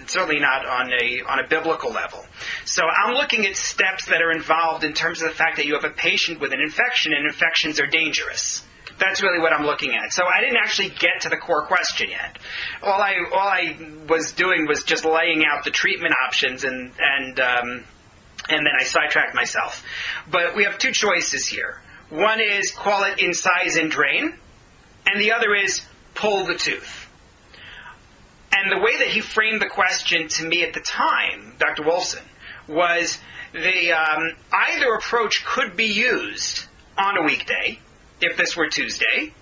certainly not on a biblical level. So I'm looking at steps that are involved in terms of the fact that you have a patient with an infection, and infections are dangerous. That's really what I'm looking at. So I didn't actually get to the core question yet. All I was doing was just laying out the treatment options, and then I sidetracked myself. But we have two choices here. One is call it incise and drain, and the other is pull the tooth. And the way that he framed the question to me at the time, Dr. Wolfson, was either approach could be used on a weekday, if this were Tuesday,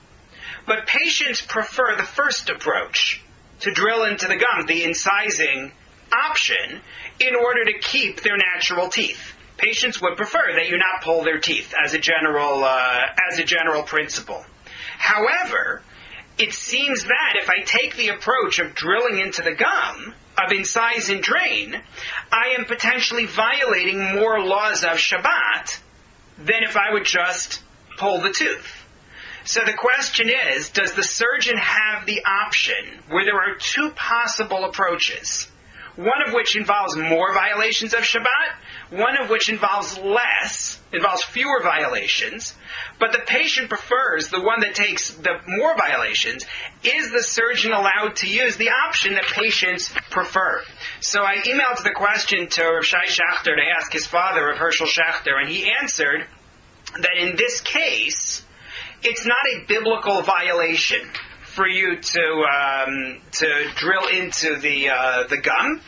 but patients prefer the first approach, to drill into the gum, the incising option, in order to keep their natural teeth. Patients would prefer that you not pull their teeth as a general principle. However, it seems that if I take the approach of drilling into the gum, of incise and drain, I am potentially violating more laws of Shabbat than if I would just pull the tooth. So the question is, does the surgeon have the option where there are two possible approaches, one of which involves more violations of Shabbat, one of which involves fewer violations, but the patient prefers the one that takes the more violations? Is the surgeon allowed to use the option that patients prefer? So I emailed the question to Rav Shai Schachter to ask his father, Rav Herschel Schachter, and he answered that in this case, it's not a biblical violation for you to drill into the gum,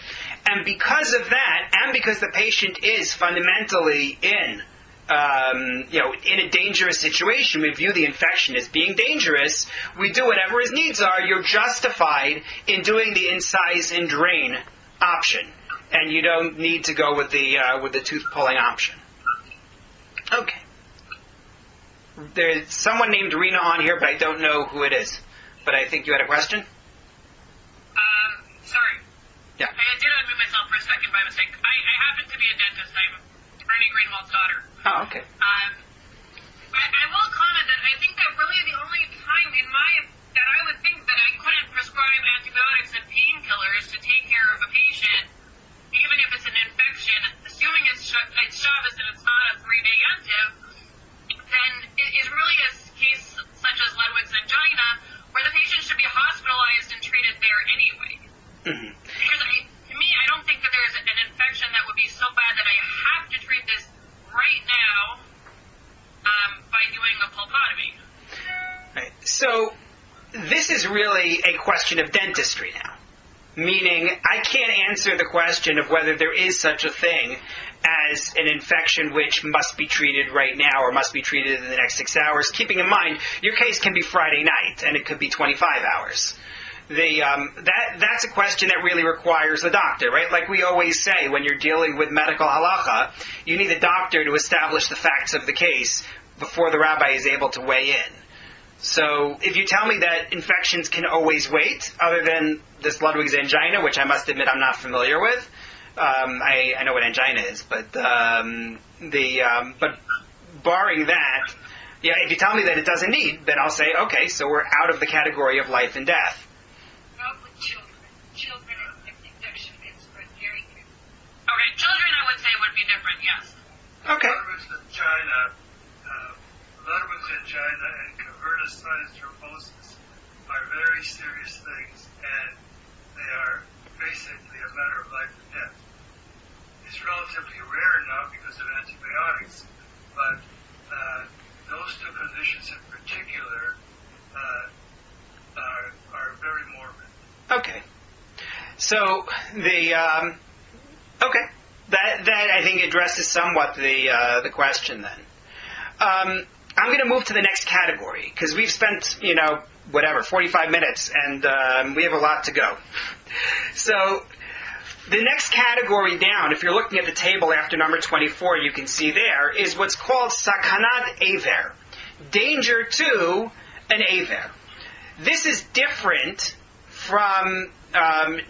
and because of that, and because the patient is fundamentally in a dangerous situation, we view the infection as being dangerous, we do whatever his needs are. You're justified in doing the incise and drain option, and you don't need to go with the tooth pulling option. Okay. There's someone named Rena on here, but I don't know who it is. But I think you had a question? Sorry. Yeah. I did unmute myself for a second by mistake. I happen to be a dentist. I'm Bernie Greenwald's daughter. Oh, okay. I will comment that I think that really the only time that I would think that I couldn't prescribe antibiotics and painkillers to take care of a patient, even if it's an infection, assuming it's Shabbos and it's not a 3-day yantiv, then it is really a case such as Ludwig's angina, where the patient should be hospitalized and treated there anyway. Mm-hmm. Because to me, I don't think that there's an infection that would be so bad that I have to treat this right now by doing a pulpotomy. Right. So this is really a question of dentistry now. Meaning, I can't answer the question of whether there is such a thing as an infection which must be treated right now or must be treated in the next 6 hours, keeping in mind your case can be Friday night and it could be 25 hours. That's a question that really requires a doctor, right? Like we always say, when you're dealing with medical halacha, you need a doctor to establish the facts of the case before the rabbi is able to weigh in. So if you tell me that infections can always wait, other than this Ludwig's angina, which I must admit I'm not familiar with, I know what angina is, but barring that, yeah, if you tell me that it doesn't need, then I'll say, okay, so we're out of the category of life and death. Not with children. Children, infection is very good. Okay, children I would say would be different, yes. Okay. Ludwig's angina and cavernous sinus thrombosis are very serious things, and they are basically a matter of life and death. It's relatively rare now because of antibiotics, but those two conditions in particular are very morbid. Okay. So that I think addresses somewhat the question then. I'm going to move to the next category because we've spent 45 minutes and we have a lot to go. So the next category down, if you're looking at the table after number 24, you can see there is what's called sakanat aver, danger to an aver. This is different from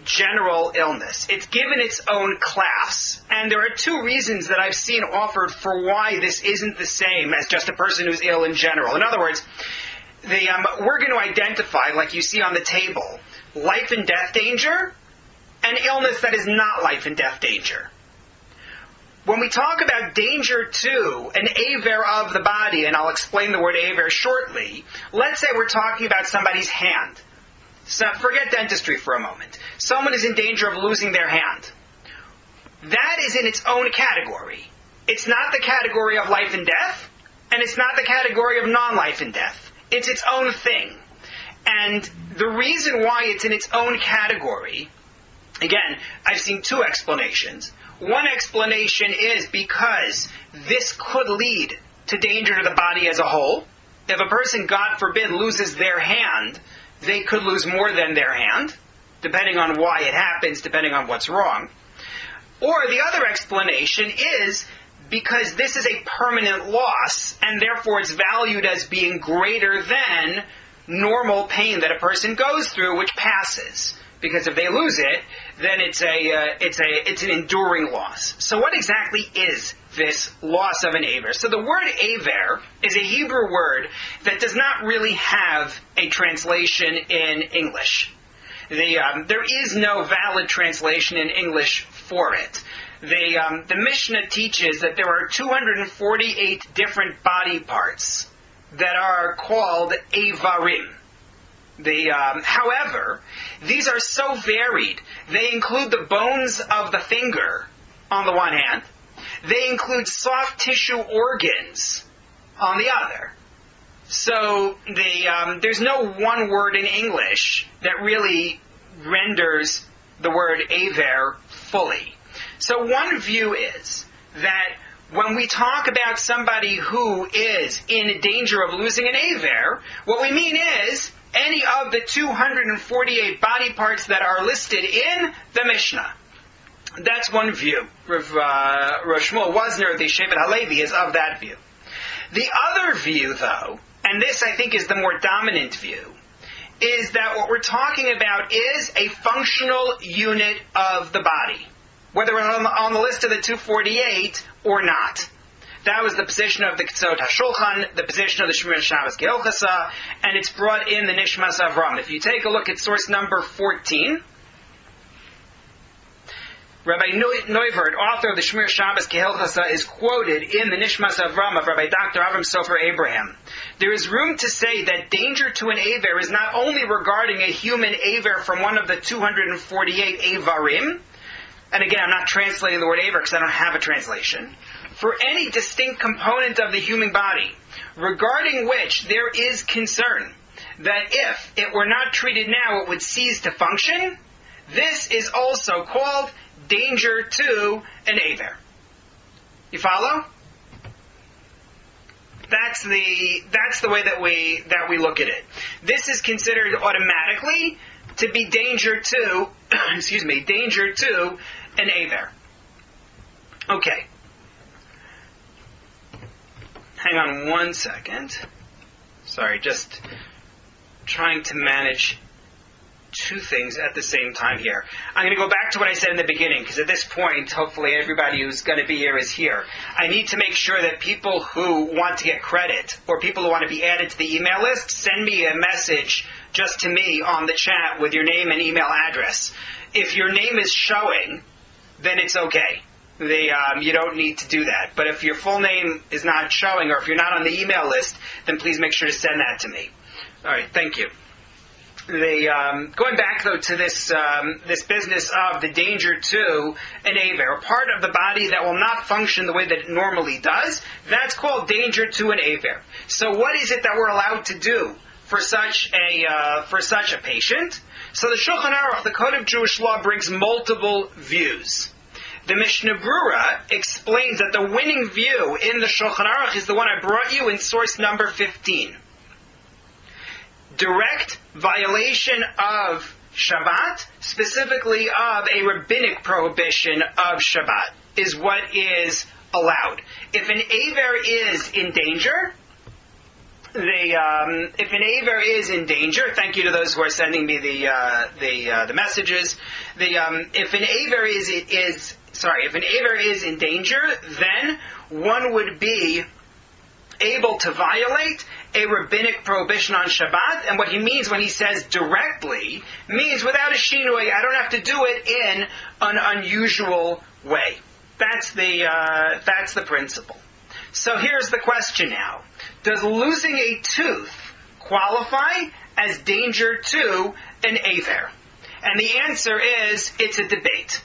general illness. It's given its own class. And there are two reasons that I've seen offered for why this isn't the same as just a person who's ill in general. In other words, we're going to identify, like you see on the table, life and death danger and illness that is not life and death danger. when we talk about danger to an aver of the body, and I'll explain the word aver shortly, let's say we're talking about somebody's hand. So forget dentistry for a moment. Someone is in danger of losing their hand. That is in its own category. It's not the category of life and death, and it's not the category of non-life and death. It's its own thing. And the reason why it's in its own category, again, I've seen two explanations. One explanation is because this could lead to danger to the body as a whole. If a person, God forbid, loses their hand, they could lose more than their hand, depending on why it happens, depending on what's wrong. Or the other explanation is because this is a permanent loss, and therefore it's valued as being greater than normal pain that a person goes through, which passes. Because if they lose it, then it's an enduring loss. So what exactly is this loss of an aver? So the word aver is a Hebrew word that does not really have a translation in English. There is no valid translation in English for it. The Mishnah teaches that there are 248 different body parts that are called avarim. However, these are so varied. They include the bones of the finger on the one hand. They include soft tissue organs on the other. So there's no one word in English that really renders the word aver fully. So one view is that when we talk about somebody who is in danger of losing an aver, what we mean is any of the 248 body parts that are listed in the Mishnah. That's one view. Rav Shmuel Wozner of the Shabbat Halevi is of that view. The other view, though, and this I think is the more dominant view, is that what we're talking about is a functional unit of the body, whether we're on the list of the 248 or not. That was the position of the Ketzot HaShulchan, the position of the Shmir Shabbos Geholchasa, and it's brought in the Nishmas Avram. If you take a look at source number 14, Rabbi Neuvert, author of the Shmir Shabbos Geholchasa, is quoted in the Nishmas Avram of Rabbi Dr. Avram Sofer Abraham. There is room to say that danger to an aver is not only regarding a human aver from one of the 248 avarim, and again, I'm not translating the word aver because I don't have a translation, for any distinct component of the human body, regarding which there is concern that if it were not treated now, it would cease to function. This is also called danger to an aver. You follow? That's the way that we look at it. This is considered automatically to be danger to an aver. Okay. Hang on one second. Sorry, just trying to manage two things at the same time here. I'm going to go back to what I said in the beginning, because at this point, hopefully everybody who's going to be here is here. I need to make sure that people who want to get credit, or people who want to be added to the email list, send me a message just to me on the chat with your name and email address. If your name is showing, then it's okay. You don't need to do that. But if your full name is not showing, or if you're not on the email list, then please make sure to send that to me. All right, thank you. Going back though to this business of the danger to an aver, a part of the body that will not function the way that it normally does, that's called danger to an aver. So what is it that we're allowed to do for such a patient? So the Shulchan Aruch, the Code of Jewish Law, brings multiple views. The Mishnah Brura explains that the winning view in the Shulchan Aruch is the one I brought you in source number 15. Direct violation of Shabbat, specifically of a rabbinic prohibition of Shabbat, is what is allowed. If an aver is in danger, thank you to those who are sending me the messages. If an aver is in danger, then one would be able to violate a rabbinic prohibition on Shabbat. And what he means when he says directly means without a shinui. I don't have to do it in an unusual way. That's the principle. So here's the question now. Does losing a tooth qualify as danger to an aver? And the answer is, it's a debate.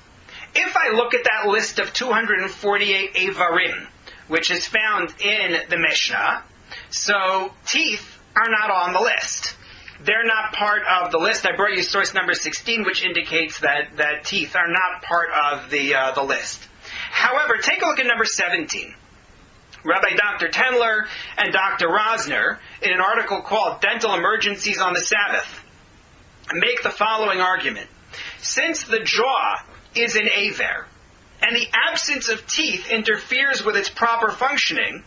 If I look at that list of 248 avarim, which is found in the Mishnah, so teeth are not on the list. They're not part of the list. I brought you source number 16, which indicates that teeth are not part of the list. However, take a look at number 17. Rabbi Dr. Tendler and Dr. Rosner, in an article called Dental Emergencies on the Sabbath, make the following argument. Since the jaw is an aver, and the absence of teeth interferes with its proper functioning,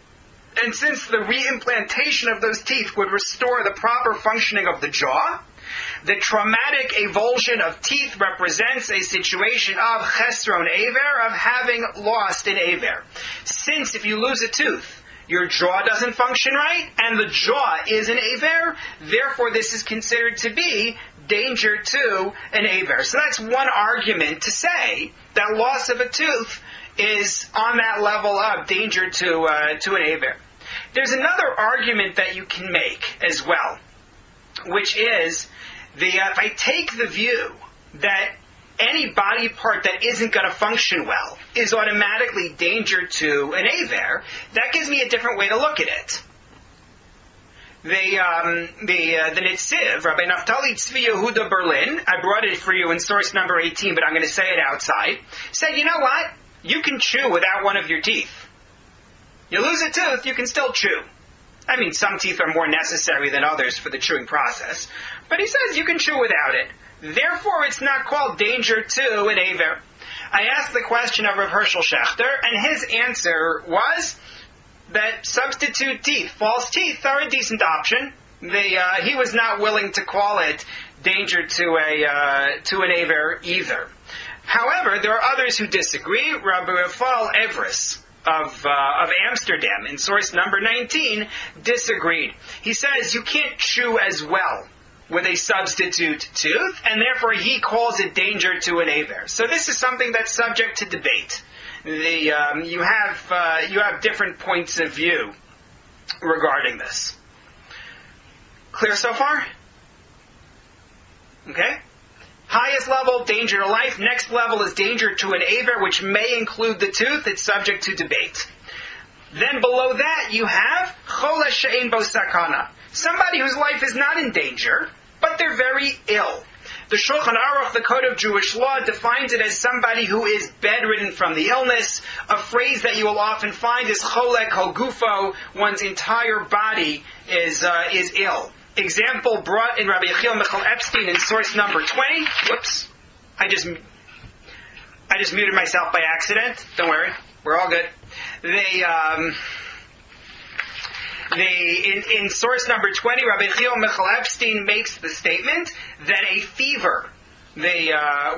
and since the reimplantation of those teeth would restore the proper functioning of the jaw, the traumatic avulsion of teeth represents a situation of chesron aver, of having lost an aver. Since if you lose a tooth, your jaw doesn't function right, and the jaw is an aver, therefore this is considered to be danger to an aver. So that's one argument to say that loss of a tooth is on that level of danger to an aver. There's another argument that you can make as well, which is if I take the view that any body part that isn't going to function well is automatically danger to an aver, that gives me a different way to look at it. The Nitziv, Rabbi Naftali Tzvi Yehuda Berlin, I brought it for you in source number 18, but I'm going to say it outside, said, you know what? You can chew without one of your teeth. You lose a tooth, you can still chew. I mean, some teeth are more necessary than others for the chewing process. But he says you can chew without it. Therefore, it's not called danger to an aver. I asked the question of Rav Hershel Schachter, and his answer was that substitute teeth, false teeth, are a decent option. He was not willing to call it danger to an aver either. However, there are others who disagree. Rabbi Rafal Everest of Amsterdam, in source number 19, disagreed. He says you can't chew as well with a substitute tooth, and therefore he calls it danger to an aver. So this is something that's subject to debate. You have different points of view regarding this. Clear so far? Okay? Highest level, danger to life. Next level is danger to an aver, which may include the tooth. It's subject to debate. Then below that, you have chola she'ein bo sakana. Somebody whose life is not in danger, but they're very ill. The Shulchan Aruch, the Code of Jewish Law, defines it as somebody who is bedridden from the illness. A phrase that you will often find is cholek kol gufo. One's entire body is ill. Example brought in Rabbi Yechiel Michal Epstein in source number 20. Whoops. I just muted myself by accident. Don't worry. We're all good. In source number 20, Rabbi Yechiel Michal Epstein makes the statement that a fever,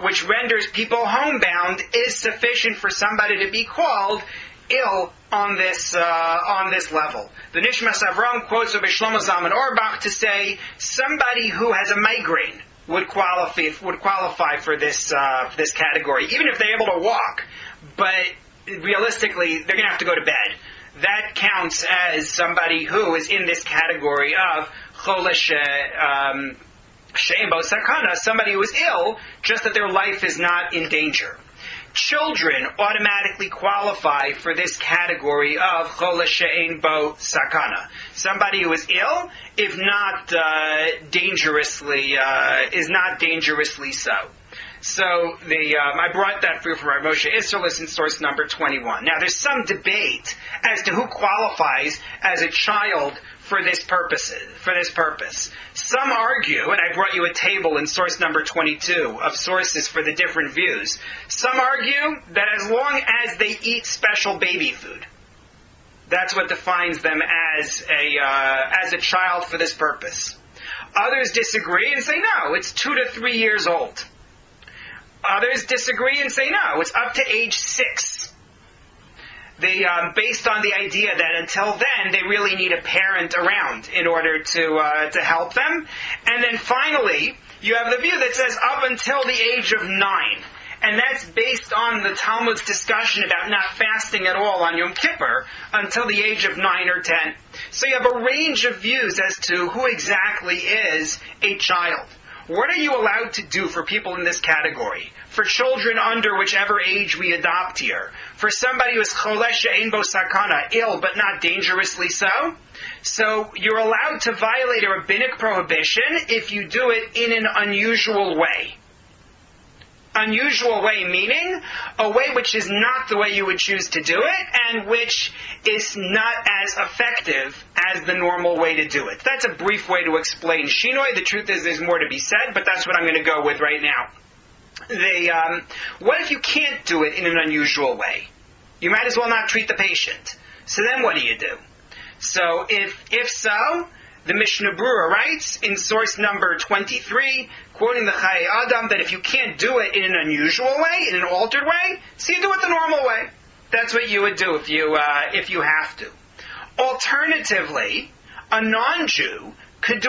which renders people homebound, is sufficient for somebody to be called ill on this level. The Nishmas Avram quotes Rabbi Shlomo Zalman Auerbach to say somebody who has a migraine would qualify for this category, even if they're able to walk. But realistically, they're going to have to go to bed. That counts as somebody who is in this category of chola she'ein bo sakana, somebody who is ill, just that their life is not in danger. Children automatically qualify for this category of chola she'ein bo sakana. Somebody who is ill, if not dangerously so. So I brought that through from Rav Moshe Isserlis in source number 21. Now there's some debate as to who qualifies as a child for this purpose. Some argue, and I brought you a table in source number 22 of sources for the different views. Some argue that as long as they eat special baby food, that's what defines them as a child for this purpose. Others disagree and say no, it's 2 to 3 years old. Others disagree and say no, it's up to age 6. Based on the idea that until then they really need a parent around in order to help them. And then finally, you have the view that says up until the age of 9. And that's based on the Talmud's discussion about not fasting at all on Yom Kippur until the age of 9 or 10. So you have a range of views as to who exactly is a child. What are you allowed to do for people in this category? For children under whichever age we adopt here. For somebody who is cholesh she'ein bo sakana, ill but not dangerously so. So you're allowed to violate a rabbinic prohibition if you do it in an unusual way. Unusual way meaning a way which is not the way you would choose to do it and which is not as effective as the normal way to do it. That's a brief way to explain shinoi. The truth is there's more to be said, but that's what I'm going to go with right now. What if you can't do it in an unusual way? You might as well not treat the patient. So then what do you do? So if so, the Mishnah Berurah writes in source number 23, quoting the Chayei Adam, that if you can't do it in an unusual way, in an altered way, so you do it the normal way. That's what you would do if you have to. Alternatively, a non-Jew could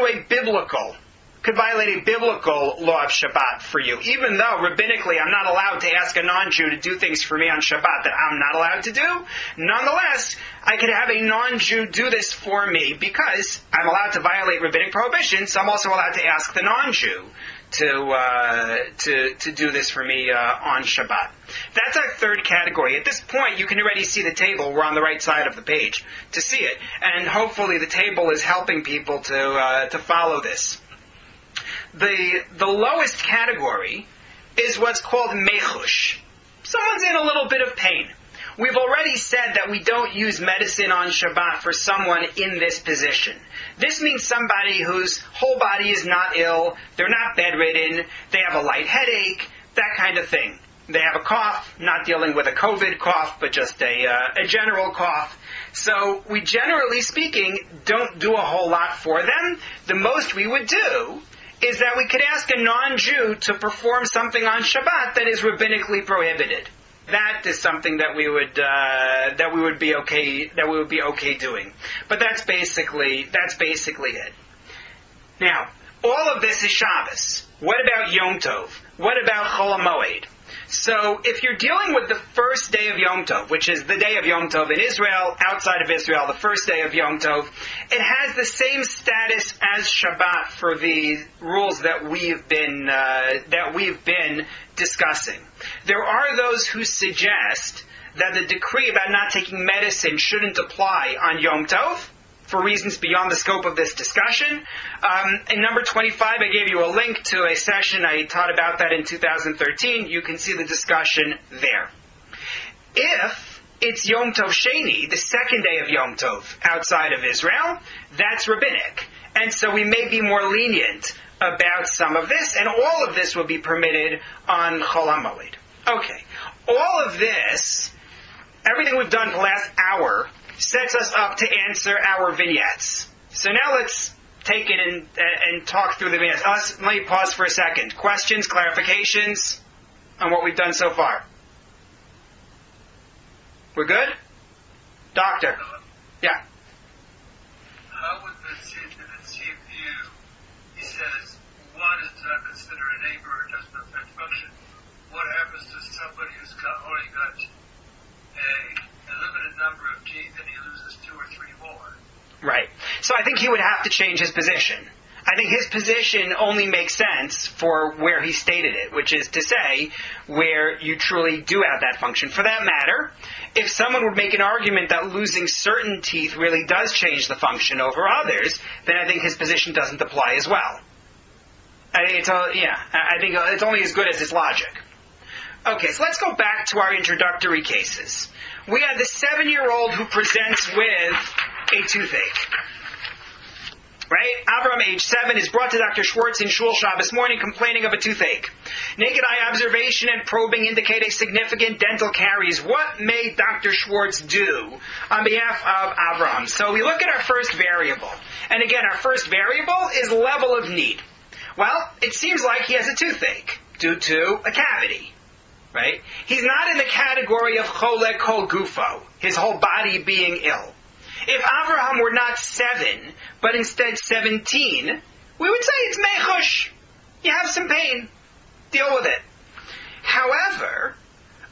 violate a biblical law of Shabbat for you, even though rabbinically I'm not allowed to ask a non-Jew to do things for me on Shabbat that I'm not allowed to do. Nonetheless, I could have a non-Jew do this for me because I'm allowed to violate rabbinic prohibitions, so I'm also allowed to ask the non-Jew to do this for me on Shabbat. That's our third category. At this point, you can already see the table. We're on the right side of the page to see it, and hopefully the table is helping people to follow this. The lowest category is what's called mechush. Someone's in a little bit of pain. We've already said that we don't use medicine on Shabbat for someone in this position. This means somebody whose whole body is not ill, they're not bedridden, they have a light headache, that kind of thing. They have a cough, not dealing with a COVID cough, but just a general cough. So we, generally speaking, don't do a whole lot for them. The most we would do is that we could ask a non-Jew to perform something on Shabbat that is rabbinically prohibited. That is something that we would be okay doing. But that's basically it. Now, all of this is Shabbos. What about Yom Tov? What about Chol HaMoed? So, if you're dealing with the first day of Yom Tov, which is the day of Yom Tov in Israel, outside of Israel, the first day of Yom Tov, it has the same status as Shabbat for the rules that we've been discussing. There are those who suggest that the decree about not taking medicine shouldn't apply on Yom Tov, for reasons beyond the scope of this discussion. In number 25, I gave you a link to a session I taught about that in 2013. You can see the discussion there. If it's Yom Tov Sheni, the second day of Yom Tov outside of Israel, that's rabbinic. And so we may be more lenient about some of this, and all of this will be permitted on Chol HaMoed. Okay, all of this, everything we've done for the last hour, sets us up to answer our vignettes. So now let's take it and talk through the vignettes. Let me pause for a second. Questions, clarifications on what we've done so far? We're good? Doctor? Yeah. How would it seem to you? He says one is not considered a neighbor or doesn't affect function. What happens to somebody who's only got a limited number of teeth and he loses 2 or 3 more? Right. So I think he would have to change his position. I think his position only makes sense for where he stated it, which is to say where you truly do have that function. For that matter, if someone would make an argument that losing certain teeth really does change the function over others, then I think his position doesn't apply as well. I think it's only as good as its logic. Okay, so let's go back to our introductory cases. We had the 7-year-old who presents with a toothache. Right? Avram, age 7, is brought to Dr. Schwartz in Shul Shabbos morning complaining of a toothache. Naked eye observation and probing indicate a significant dental caries. What may Dr. Schwartz do on behalf of Avram? So we look at our first variable. And again, our first variable is level of need. Well, it seems like he has a toothache due to a cavity. Right? He's not in the category of chole kol gufo, his whole body being ill. If Avraham were not 7, but instead 17, we would say it's mechush. You have some pain. Deal with it. However,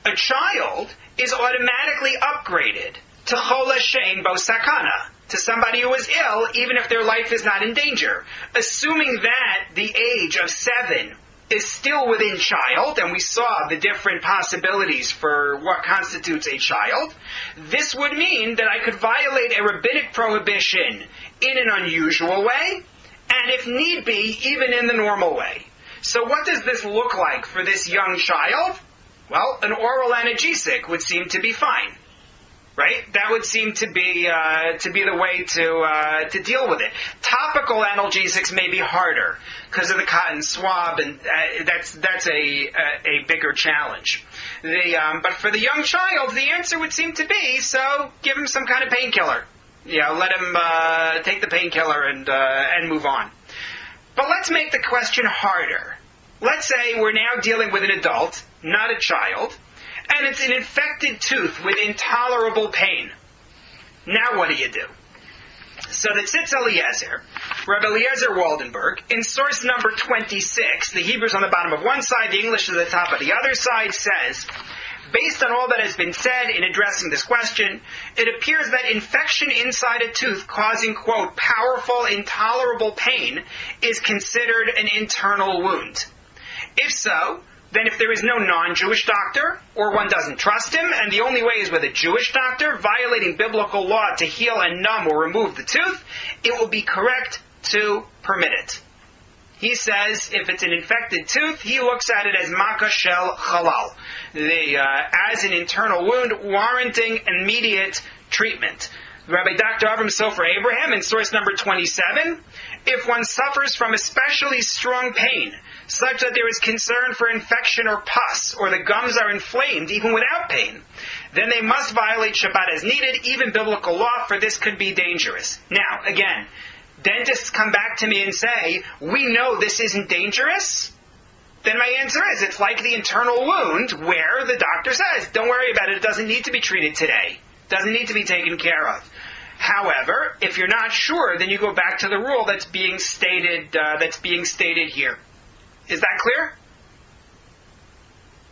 a child is automatically upgraded to chola she'ein bo sakana, to somebody who is ill, even if their life is not in danger. Assuming that the age of 7 is still within child, and we saw the different possibilities for what constitutes a child, this would mean that I could violate a rabbinic prohibition in an unusual way, and if need be, even in the normal way. So what does this look like for this young child? Well, an oral analgesic would seem to be fine. Right? That would seem to be the way to deal with it. Topical analgesics may be harder because of the cotton swab, and that's a bigger challenge. But for the young child, the answer would seem to be, so give him some kind of painkiller. Let him take the painkiller and move on. But let's make the question harder. Let's say we're now dealing with an adult, not a child, and it's an infected tooth with intolerable pain. Now what do you do? So the Tzitz Eliezer, Rabbi Eliezer Waldenberg, in source number 26, the Hebrew's on the bottom of one side, the English is at the top of the other side, says, based on all that has been said in addressing this question, it appears that infection inside a tooth causing, quote, powerful, intolerable pain is considered an internal wound. If so, then if there is no non-Jewish doctor, or one doesn't trust him, and the only way is with a Jewish doctor, violating biblical law to heal and numb or remove the tooth, it will be correct to permit it. He says if it's an infected tooth, he looks at it as makah shel halal, as an internal wound warranting immediate treatment. Rabbi Dr. Avram Sofer Abraham, in source number 27, if one suffers from especially strong pain, such that there is concern for infection or pus, or the gums are inflamed even without pain, then they must violate Shabbat as needed, even biblical law, for this could be dangerous. Now, again, dentists come back to me and say, we know this isn't dangerous. Then my answer is, it's like the internal wound where the doctor says, don't worry about it, it doesn't need to be treated today. It doesn't need to be taken care of. However, if you're not sure, then you go back to the rule that's being stated here. Is that clear?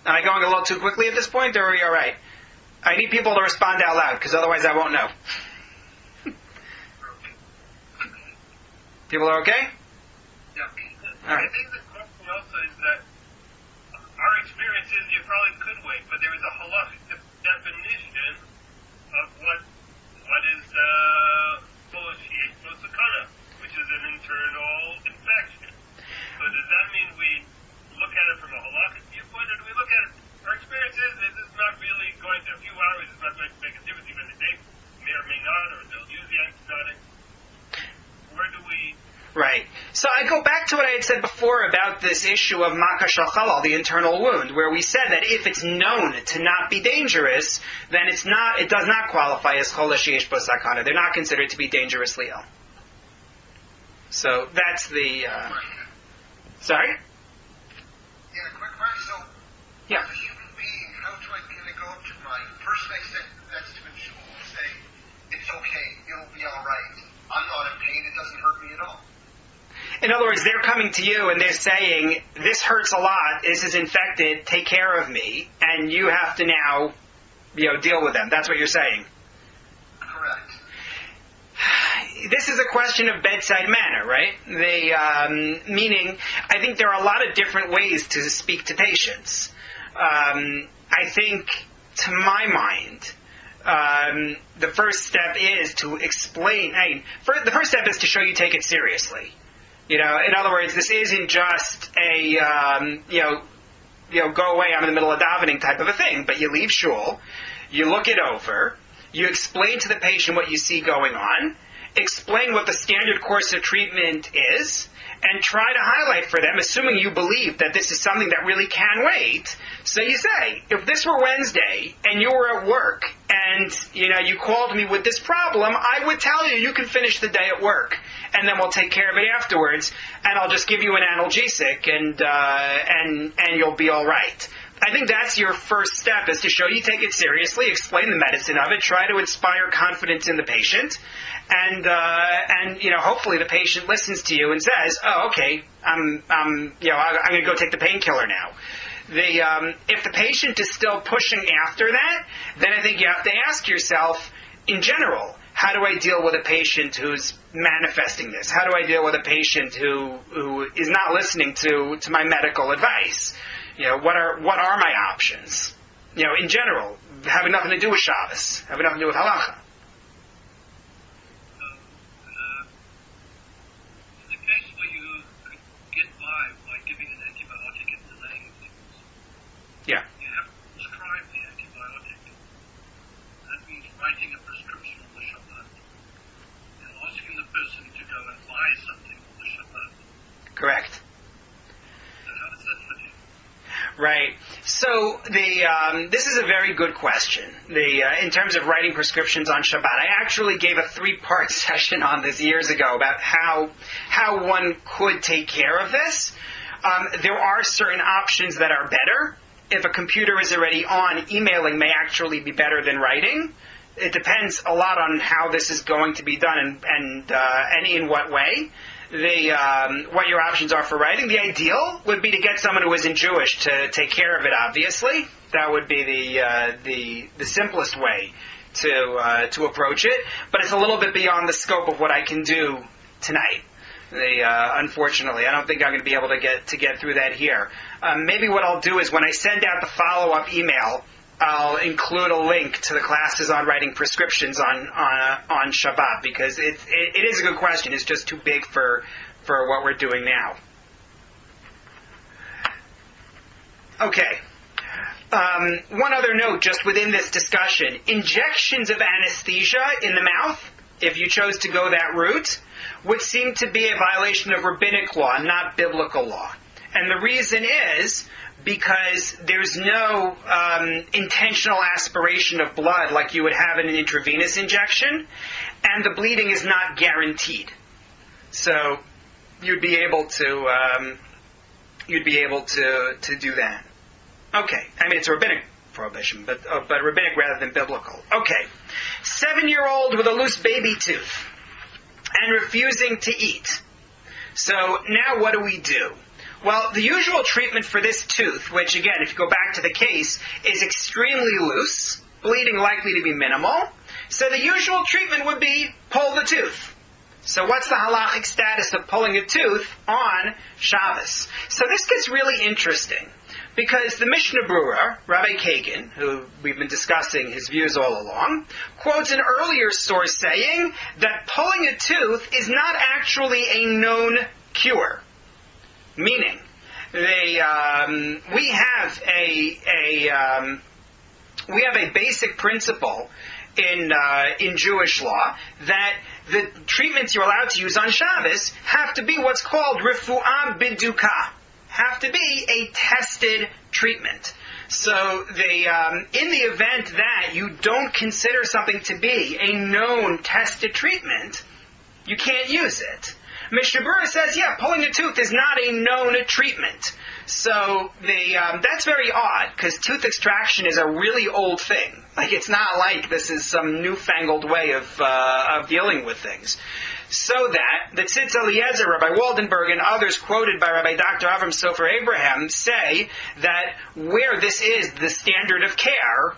Am I going a little too quickly at this point, or are we all right? I need people to respond out loud, because otherwise I won't know. People are okay? Yeah. All right. I think the question also is that our experience is you probably could wait, but there is a halachic definition of what is chola she'ein bo sakana, which is an internal infection. So does that mean we look at it from a halachic viewpoint, or do we look at it? Our experience is this is not really going to, a few hours is not going to make a difference, even the day may or may not, or they'll use the antibiotics. Where do we... Right. So I go back to what I had said before about this issue of makah shel halal, the internal wound, where we said that if it's known to not be dangerous, then it does not qualify as chola she'ein bo sakana. They're not considered to be dangerously ill. So that's the... Sorry? Yeah, a quick question. So, Yeah. as a human being, can I go up to my person that's to ensure and say, it's okay, it'll be all right. I'm not in pain, it doesn't hurt me at all. In other words, they're coming to you and they're saying, this hurts a lot, this is infected, take care of me, and you have to now, deal with them. That's what you're saying. Correct. This is a question of bedside manner, right? Meaning, I think there are a lot of different ways to speak to patients. I think, to my mind, the first step is to explain. The first step is to show you take it seriously. In other words, this isn't just a go away, I'm in the middle of davening type of a thing. But you leave shul, you look it over, you explain to the patient what you see going on, explain what the standard course of treatment is, and try to highlight for them, assuming you believe that this is something that really can wait. So you say, if this were Wednesday and you were at work and you called me with this problem, I would tell you you can finish the day at work, and then we'll take care of it afterwards, and I'll just give you an analgesic, and you'll be all right. I think that's your first step, is to show you take it seriously, explain the medicine of it, try to inspire confidence in the patient, and hopefully the patient listens to you and says, "Oh, okay, I'm going to go take the painkiller now." If the patient is still pushing after that, then I think you have to ask yourself, in general, how do I deal with a patient who's manifesting this? How do I deal with a patient who is not listening to my medical advice? What are my options? In general, having nothing to do with Shabbos, having nothing to do with halacha. In the case where you could get by giving an antibiotic and delaying things, Yeah. you have to prescribe the antibiotic. That means writing a prescription on the Shabbat and asking the person to go and buy something on the Shabbat. Correct. And how does that fit in? Right. So this is a very good question. In terms of writing prescriptions on Shabbat, I actually gave a 3-part session on this years ago about how one could take care of this. There are certain options that are better. If a computer is already on, emailing may actually be better than writing. It depends a lot on how this is going to be done and in what way. What your options are for writing. The ideal would be to get someone who isn't Jewish to take care of it, obviously. That would be the simplest way to approach it. But it's a little bit beyond the scope of what I can do tonight. Unfortunately, I don't think I'm going to be able to get through that here. Maybe what I'll do is when I send out the follow-up email, I'll include a link to the classes on writing prescriptions on Shabbat, because it is a good question. It's just too big for what we're doing now. Okay. One other note just within this discussion. Injections of anesthesia in the mouth, if you chose to go that route, would seem to be a violation of rabbinic law, not biblical law. And the reason is because there's no intentional aspiration of blood like you would have in an intravenous injection, and the bleeding is not guaranteed. So you'd be able to do that. Okay, I mean it's a rabbinic prohibition, but rabbinic rather than biblical. Okay, 7-year-old with a loose baby tooth and refusing to eat. So now what do we do? Well, the usual treatment for this tooth, which again, if you go back to the case, is extremely loose, bleeding likely to be minimal. So the usual treatment would be pull the tooth. So what's the halachic status of pulling a tooth on Shabbos? So this gets really interesting, because the Mishnah Berurah, Rabbi Kagan, who we've been discussing his views all along, quotes an earlier source saying that pulling a tooth is not actually a known cure. Meaning, we have a basic principle in Jewish law that the treatments you're allowed to use on Shabbos have to be what's called refuah biduka, have to be a tested treatment. So in the event that you don't consider something to be a known tested treatment, you can't use it. Mishnah Berurah says, pulling a tooth is not a known treatment. So that's very odd, because tooth extraction is a really old thing. Like, it's not like this is some newfangled way of dealing with things. So that the Tzitz Eliezer, Rabbi Waldenberg, and others quoted by Rabbi Dr. Avram Sofer Abraham say that where this is the standard of care,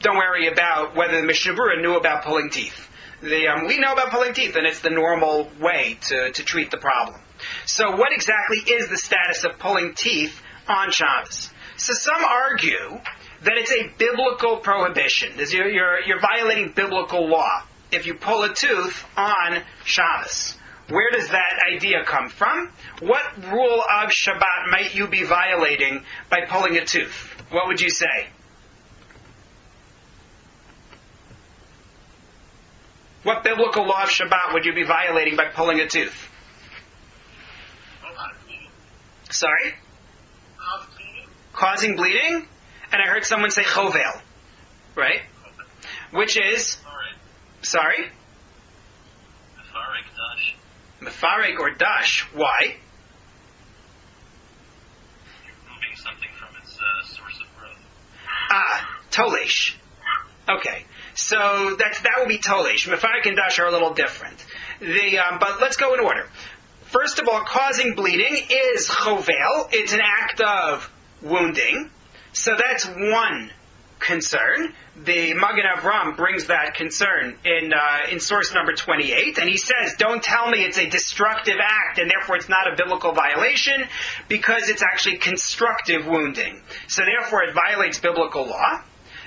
don't worry about whether the Mishnah Berurah knew about pulling teeth. We know about pulling teeth, and it's the normal way to treat the problem. So what exactly is the status of pulling teeth on Shabbos? So some argue that it's a biblical prohibition. You're violating biblical law if you pull a tooth on Shabbos. Where does that idea come from? What rule of Shabbat might you be violating by pulling a tooth? What would you say? What biblical law of Shabbat would you be violating by pulling a tooth? Sorry? Causing bleeding? And I heard someone say chovel. Right? Which is? Sorry? Mefarek or dash. Why? Removing something from its source of growth. Tolesh. Okay. So that would be tolesh. Mefarek and dash are a little different. But let's go in order. First of all, causing bleeding is chovel. It's an act of wounding. So that's one concern. The Magen Avram brings that concern in source number 28, and he says, don't tell me it's a destructive act and therefore it's not a biblical violation, because it's actually constructive wounding. So therefore it violates biblical law.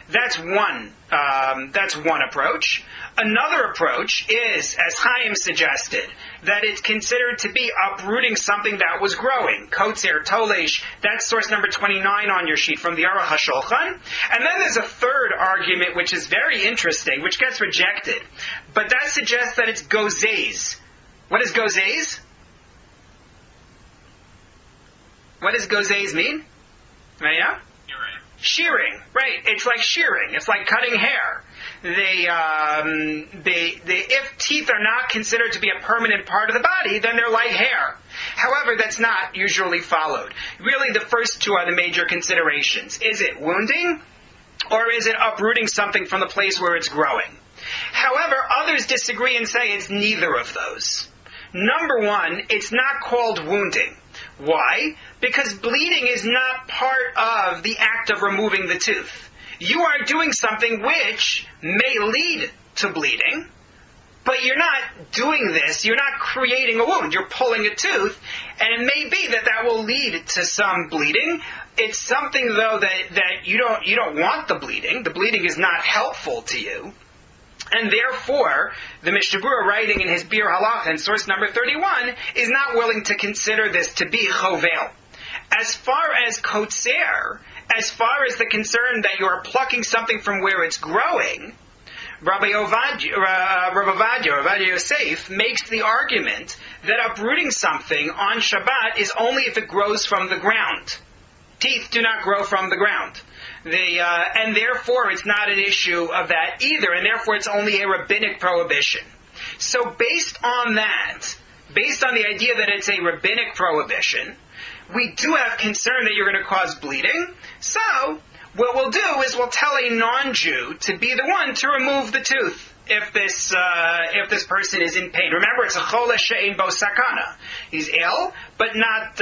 That's one approach. Another approach is, as Chaim suggested, that it's considered to be uprooting something that was growing. Kotzer, Tolesh, that's source number 29 on your sheet from the Aruch HaShulchan. And then there's a third argument which is very interesting, which gets rejected. But that suggests that it's gozes. What is gozes? What does gozes mean? Right now? Shearing, right? It's like shearing. It's like cutting hair. If teeth are not considered to be a permanent part of the body, then they're like hair. However, that's not usually followed. Really, the first two are the major considerations. Is it wounding, or is it uprooting something from the place where it's growing? However, others disagree and say it's neither of those. Number one, it's not called wounding. Why? Because bleeding is not part of the act of removing the tooth. You are doing something which may lead to bleeding, but you're not doing this, you're not creating a wound, you're pulling a tooth, and it may be that will lead to some bleeding. It's something, though, that you don't want the bleeding. The bleeding is not helpful to you. And therefore, the Mishnah Berurah, writing in his Bir Halacha in source number 31, is not willing to consider this to be chovel. As far as kotzer, as far as the concern that you are plucking something from where it's growing, Rabbi Ovadia Yosef makes the argument that uprooting something on Shabbat is only if it grows from the ground. Teeth do not grow from the ground. And therefore it's not an issue of that either, and therefore it's only a rabbinic prohibition. So based on that, based on the idea that it's a rabbinic prohibition, we do have concern that you're going to cause bleeding. So what we'll do is we'll tell a non-Jew to be the one to remove the tooth if this person is in pain. Remember, it's a chola she'ein bo sakana. He's ill, but not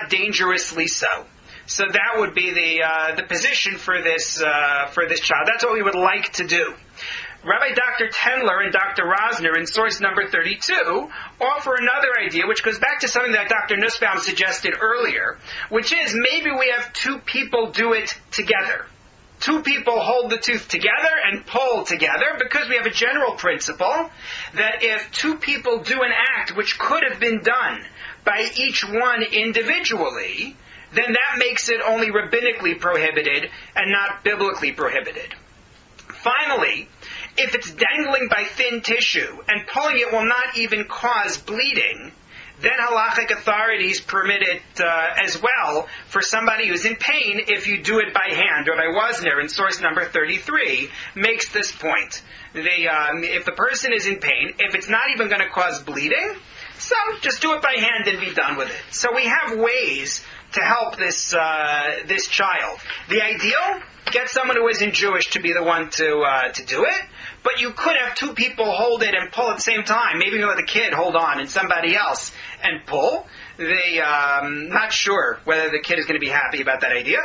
dangerously so. So that would be the position for this child. That's what we would like to do. Rabbi Dr. Tendler and Dr. Rosner in source number 32 offer another idea, which goes back to something that Dr. Nussbaum suggested earlier, which is maybe we have two people do it together. Two people hold the tooth together and pull together, because we have a general principle that if two people do an act which could have been done by each one individually, then that makes it only rabbinically prohibited and not biblically prohibited. Finally, if it's dangling by thin tissue and pulling it will not even cause bleeding, then halachic authorities permit it as well for somebody who's in pain if you do it by hand. Rabbi Wasner in source number 33 makes this point. If the person is in pain, if it's not even going to cause bleeding, so just do it by hand and be done with it. So we have ways to help this child. The ideal, get someone who isn't Jewish to be the one to do it, but you could have two people hold it and pull at the same time. Maybe you let the kid hold on and somebody else and pull. Not sure whether the kid is going to be happy about that idea.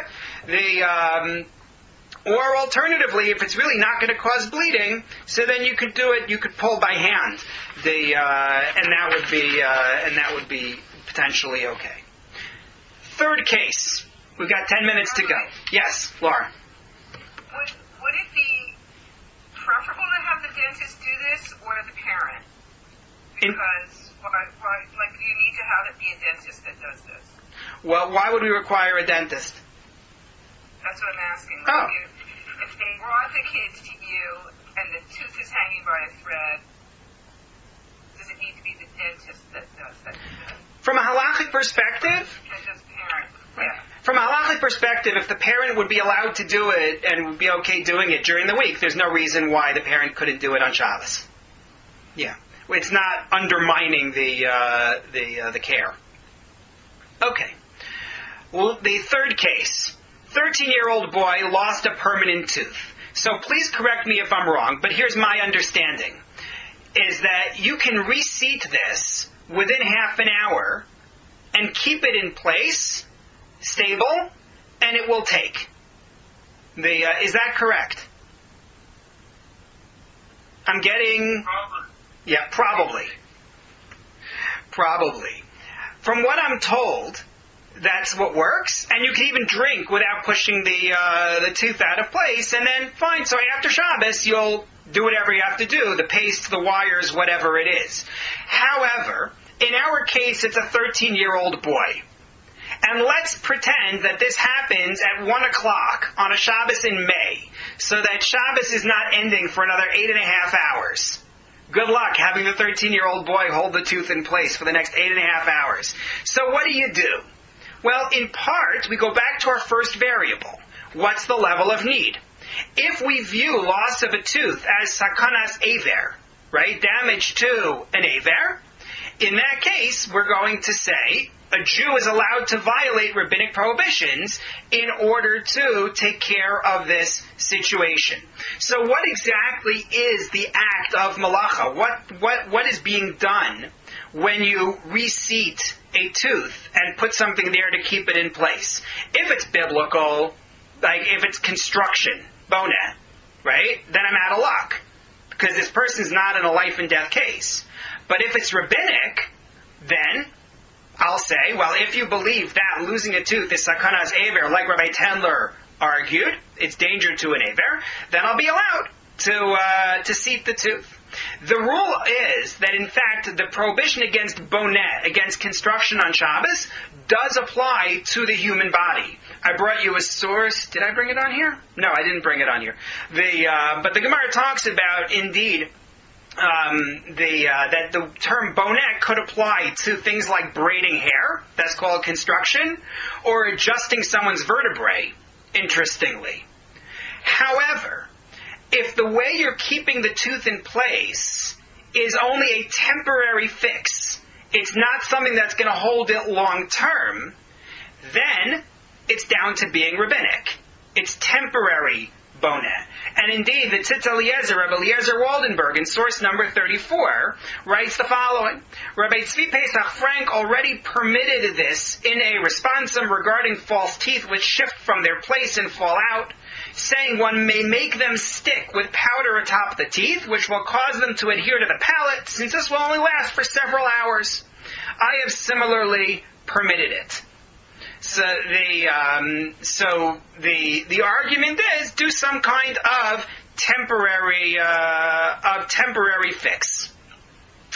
Or alternatively, if it's really not going to cause bleeding, so then you could do it. You could pull by hand, and that would be potentially okay. Third case. We've got 10 minutes to go. Yes, Laura. Would it be preferable to have the dentist do this or the parent? Because, you need to have it be a dentist that does this. Well, why would we require a dentist? That's what I'm asking. Oh. If they brought the kids to you and the tooth is hanging by a thread, does it need to be the dentist that does that? From a halachic perspective, From a halachic perspective, if the parent would be allowed to do it and would be okay doing it during the week, there's no reason why the parent couldn't do it on Shabbos. Yeah, it's not undermining the care. Okay. Well, the third case, 13-year-old boy lost a permanent tooth. So please correct me if I'm wrong, but here's my understanding, is that you can reseat this within half an hour and keep it in place, stable, and it will take. Is that correct? I'm getting... Probably. Yeah, probably. Probably. From what I'm told, that's what works, and you can even drink without pushing the tooth out of place, and then fine. So after Shabbos, you'll do whatever you have to do, the paste, the wires, whatever it is. However, in our case, it's a 13-year-old boy. And let's pretend that this happens at 1 o'clock on a Shabbos in May, so that Shabbos is not ending for another 8.5 hours. Good luck having the 13-year-old boy hold the tooth in place for the next 8.5 hours. So what do? Well, in part, we go back to our first variable. What's the level of need? If we view loss of a tooth as sakanas aver, right, damage to an aver, in that case, we're going to say a Jew is allowed to violate rabbinic prohibitions in order to take care of this situation. So what exactly is the act of malacha? What is being done when you reseat a tooth and put something there to keep it in place? If it's biblical, like if it's construction, boneh, right, then I'm out of luck, because this person's not in a life and death case. But if it's rabbinic, then I'll say, well, if you believe that losing a tooth is sakanas aver, like Rabbi Tendler argued, it's danger to an aver, then I'll be allowed to seat the tooth. The rule is that, in fact, the prohibition against bonnet, against construction on Shabbos, does apply to the human body. I brought you a source. Did I bring it on here? No, I didn't bring it on here. But the Gemara talks about, indeed, that the term bonnet could apply to things like braiding hair, that's called construction, or adjusting someone's vertebrae, interestingly. However, if the way you're keeping the tooth in place is only a temporary fix, it's not something that's going to hold it long term, then it's down to being rabbinic. It's temporary bonnet. And indeed, the Tzitz Eliezer, Rabbi Eliezer Waldenberg, in source number 34, writes the following. Rabbi Tzvi Pesach Frank already permitted this in a responsum regarding false teeth which shift from their place and fall out, saying one may make them stick with powder atop the teeth, which will cause them to adhere to the palate, since this will only last for several hours. I have similarly permitted it. So the argument is, do some kind of temporary fix.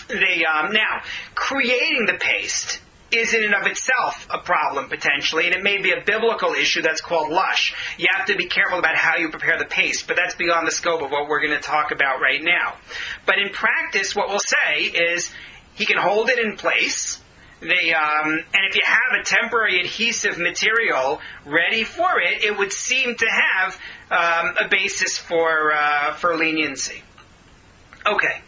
Now, creating the paste is in and of itself a problem, potentially, and it may be a biblical issue that's called lush. You have to be careful about how you prepare the paste, but that's beyond the scope of what we're going to talk about right now. But in practice, what we'll say is, he can hold it in place, and if you have a temporary adhesive material ready for it, it would seem to have a basis for leniency. Okay.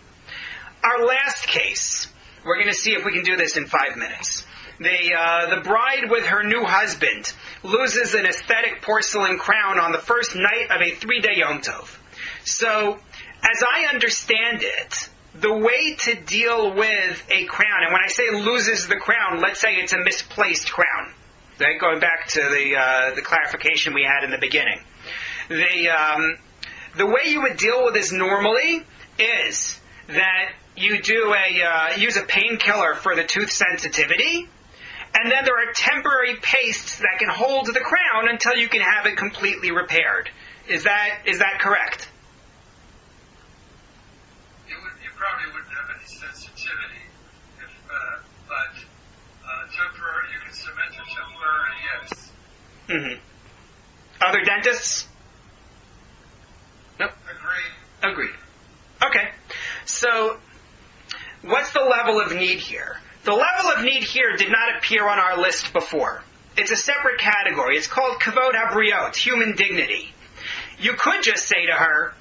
Our last case, we're going to see if we can do this in 5 minutes. The bride with her new husband loses an aesthetic porcelain crown on the first night of a 3-day Yom Tov. So, as I understand it, the way to deal with a crown, and when I say loses the crown, let's say it's a misplaced crown, right? Going back to the clarification we had in the beginning. The way you would deal with this normally is that you use a painkiller for the tooth sensitivity, and then there are temporary pastes that can hold the crown until you can have it completely repaired. Is that correct? You probably wouldn't have any sensitivity, but temporary, you can cement a temporary, yes. Mm-hmm. Other dentists? Nope. Agreed. Okay. So, what's the level of need here? The level of need here did not appear on our list before. It's a separate category. It's called kavod habriot, human dignity. You could just say to her,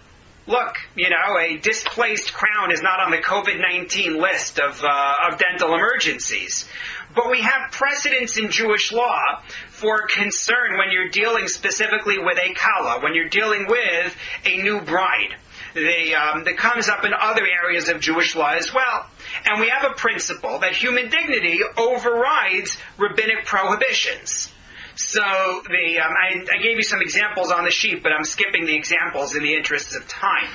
look, a displaced crown is not on the COVID-19 list of dental emergencies. But we have precedents in Jewish law for concern when you're dealing specifically with a kala, when you're dealing with a new bride. That comes up in other areas of Jewish law as well. And we have a principle that human dignity overrides rabbinic prohibitions. So I gave you some examples on the sheet, but I'm skipping the examples in the interests of time.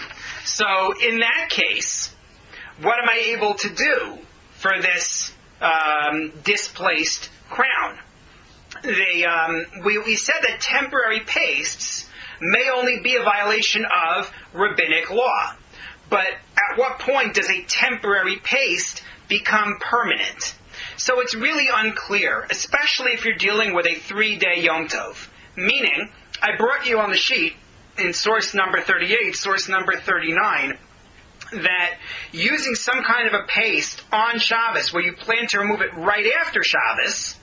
So in that case, what am I able to do for this displaced crown? We said that temporary pastes may only be a violation of rabbinic law. But at what point does a temporary paste become permanent? So it's really unclear, especially if you're dealing with a 3-day Yom Tov. Meaning, I brought you on the sheet in source number 38, source number 39, that using some kind of a paste on Shabbos, where you plan to remove it right after Shabbos,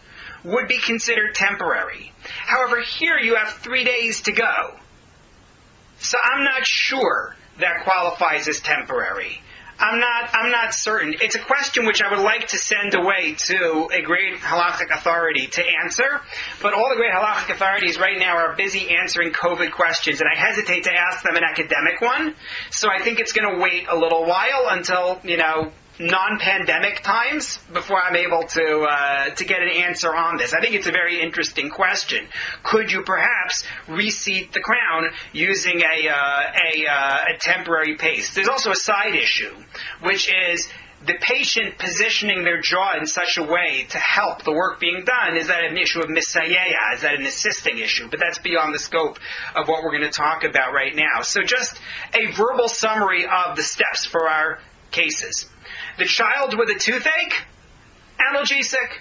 would be considered temporary. However, here you have 3 days to go. So I'm not sure that qualifies as temporary. I'm not certain. It's a question which I would like to send away to a great halachic authority to answer, but all the great halachic authorities right now are busy answering COVID questions, and I hesitate to ask them an academic one, so I think it's going to wait a little while until, non-pandemic times before I'm able to get an answer on this. I think it's a very interesting question. Could you perhaps reseat the crown using a temporary paste? There's also a side issue, which is the patient positioning their jaw in such a way to help the work being done. Is that an issue of misayeya? Is that an assisting issue? But that's beyond the scope of what we're going to talk about right now. So just a verbal summary of the steps for our cases. The child with a toothache, analgesic.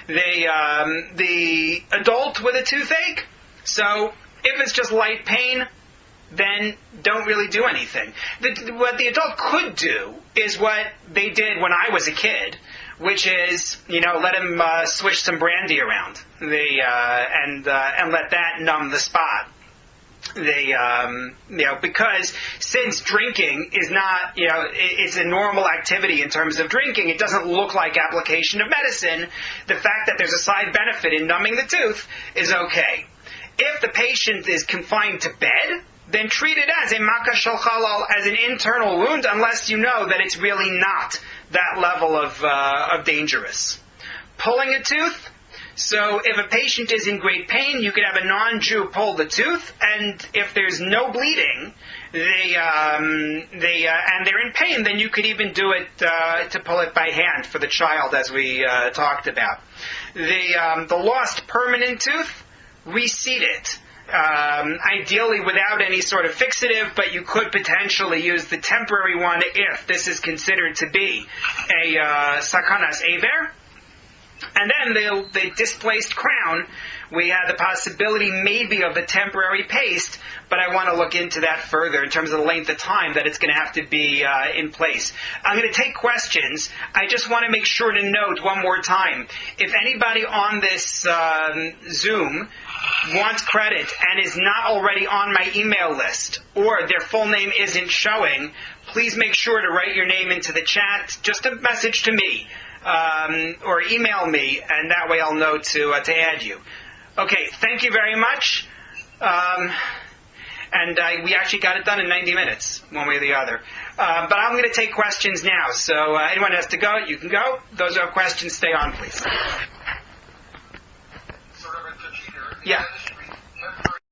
The adult with a toothache, so if it's just light pain, then don't really do anything. What the adult could do is what they did when I was a kid, which is, let him swish some brandy around, and let that numb the spot. Because since drinking is not, it's a normal activity in terms of drinking, it doesn't look like application of medicine. The fact that there's a side benefit in numbing the tooth is okay. If the patient is confined to bed, then treat it as a makkah shel chalal, as an internal wound, unless you know that it's really not that level of dangerous. Pulling a tooth. So if a patient is in great pain, you could have a non-Jew pull the tooth, and if there's no bleeding, and they're in pain, then you could even do it to pull it by hand for the child, as we talked about. The lost permanent tooth, reseat it. Ideally without any sort of fixative, but you could potentially use the temporary one if this is considered to be a sakanas aver. And then the displaced crown, we had the possibility maybe of a temporary paste, but I want to look into that further in terms of the length of time that it's going to have to be in place. I'm going to take questions. I just want to make sure to note one more time, if anybody on this Zoom wants credit and is not already on my email list, or their full name isn't showing, please make sure to write your name into the chat, just a message to me. Or email me, and that way I'll know to add you. Okay, thank you very much. We actually got it done in 90 minutes, one way or the other. But I'm going to take questions now. So anyone has to go, you can go. Those who have questions, stay on, please. So, Reverend Torczyner, Yeah. dentistry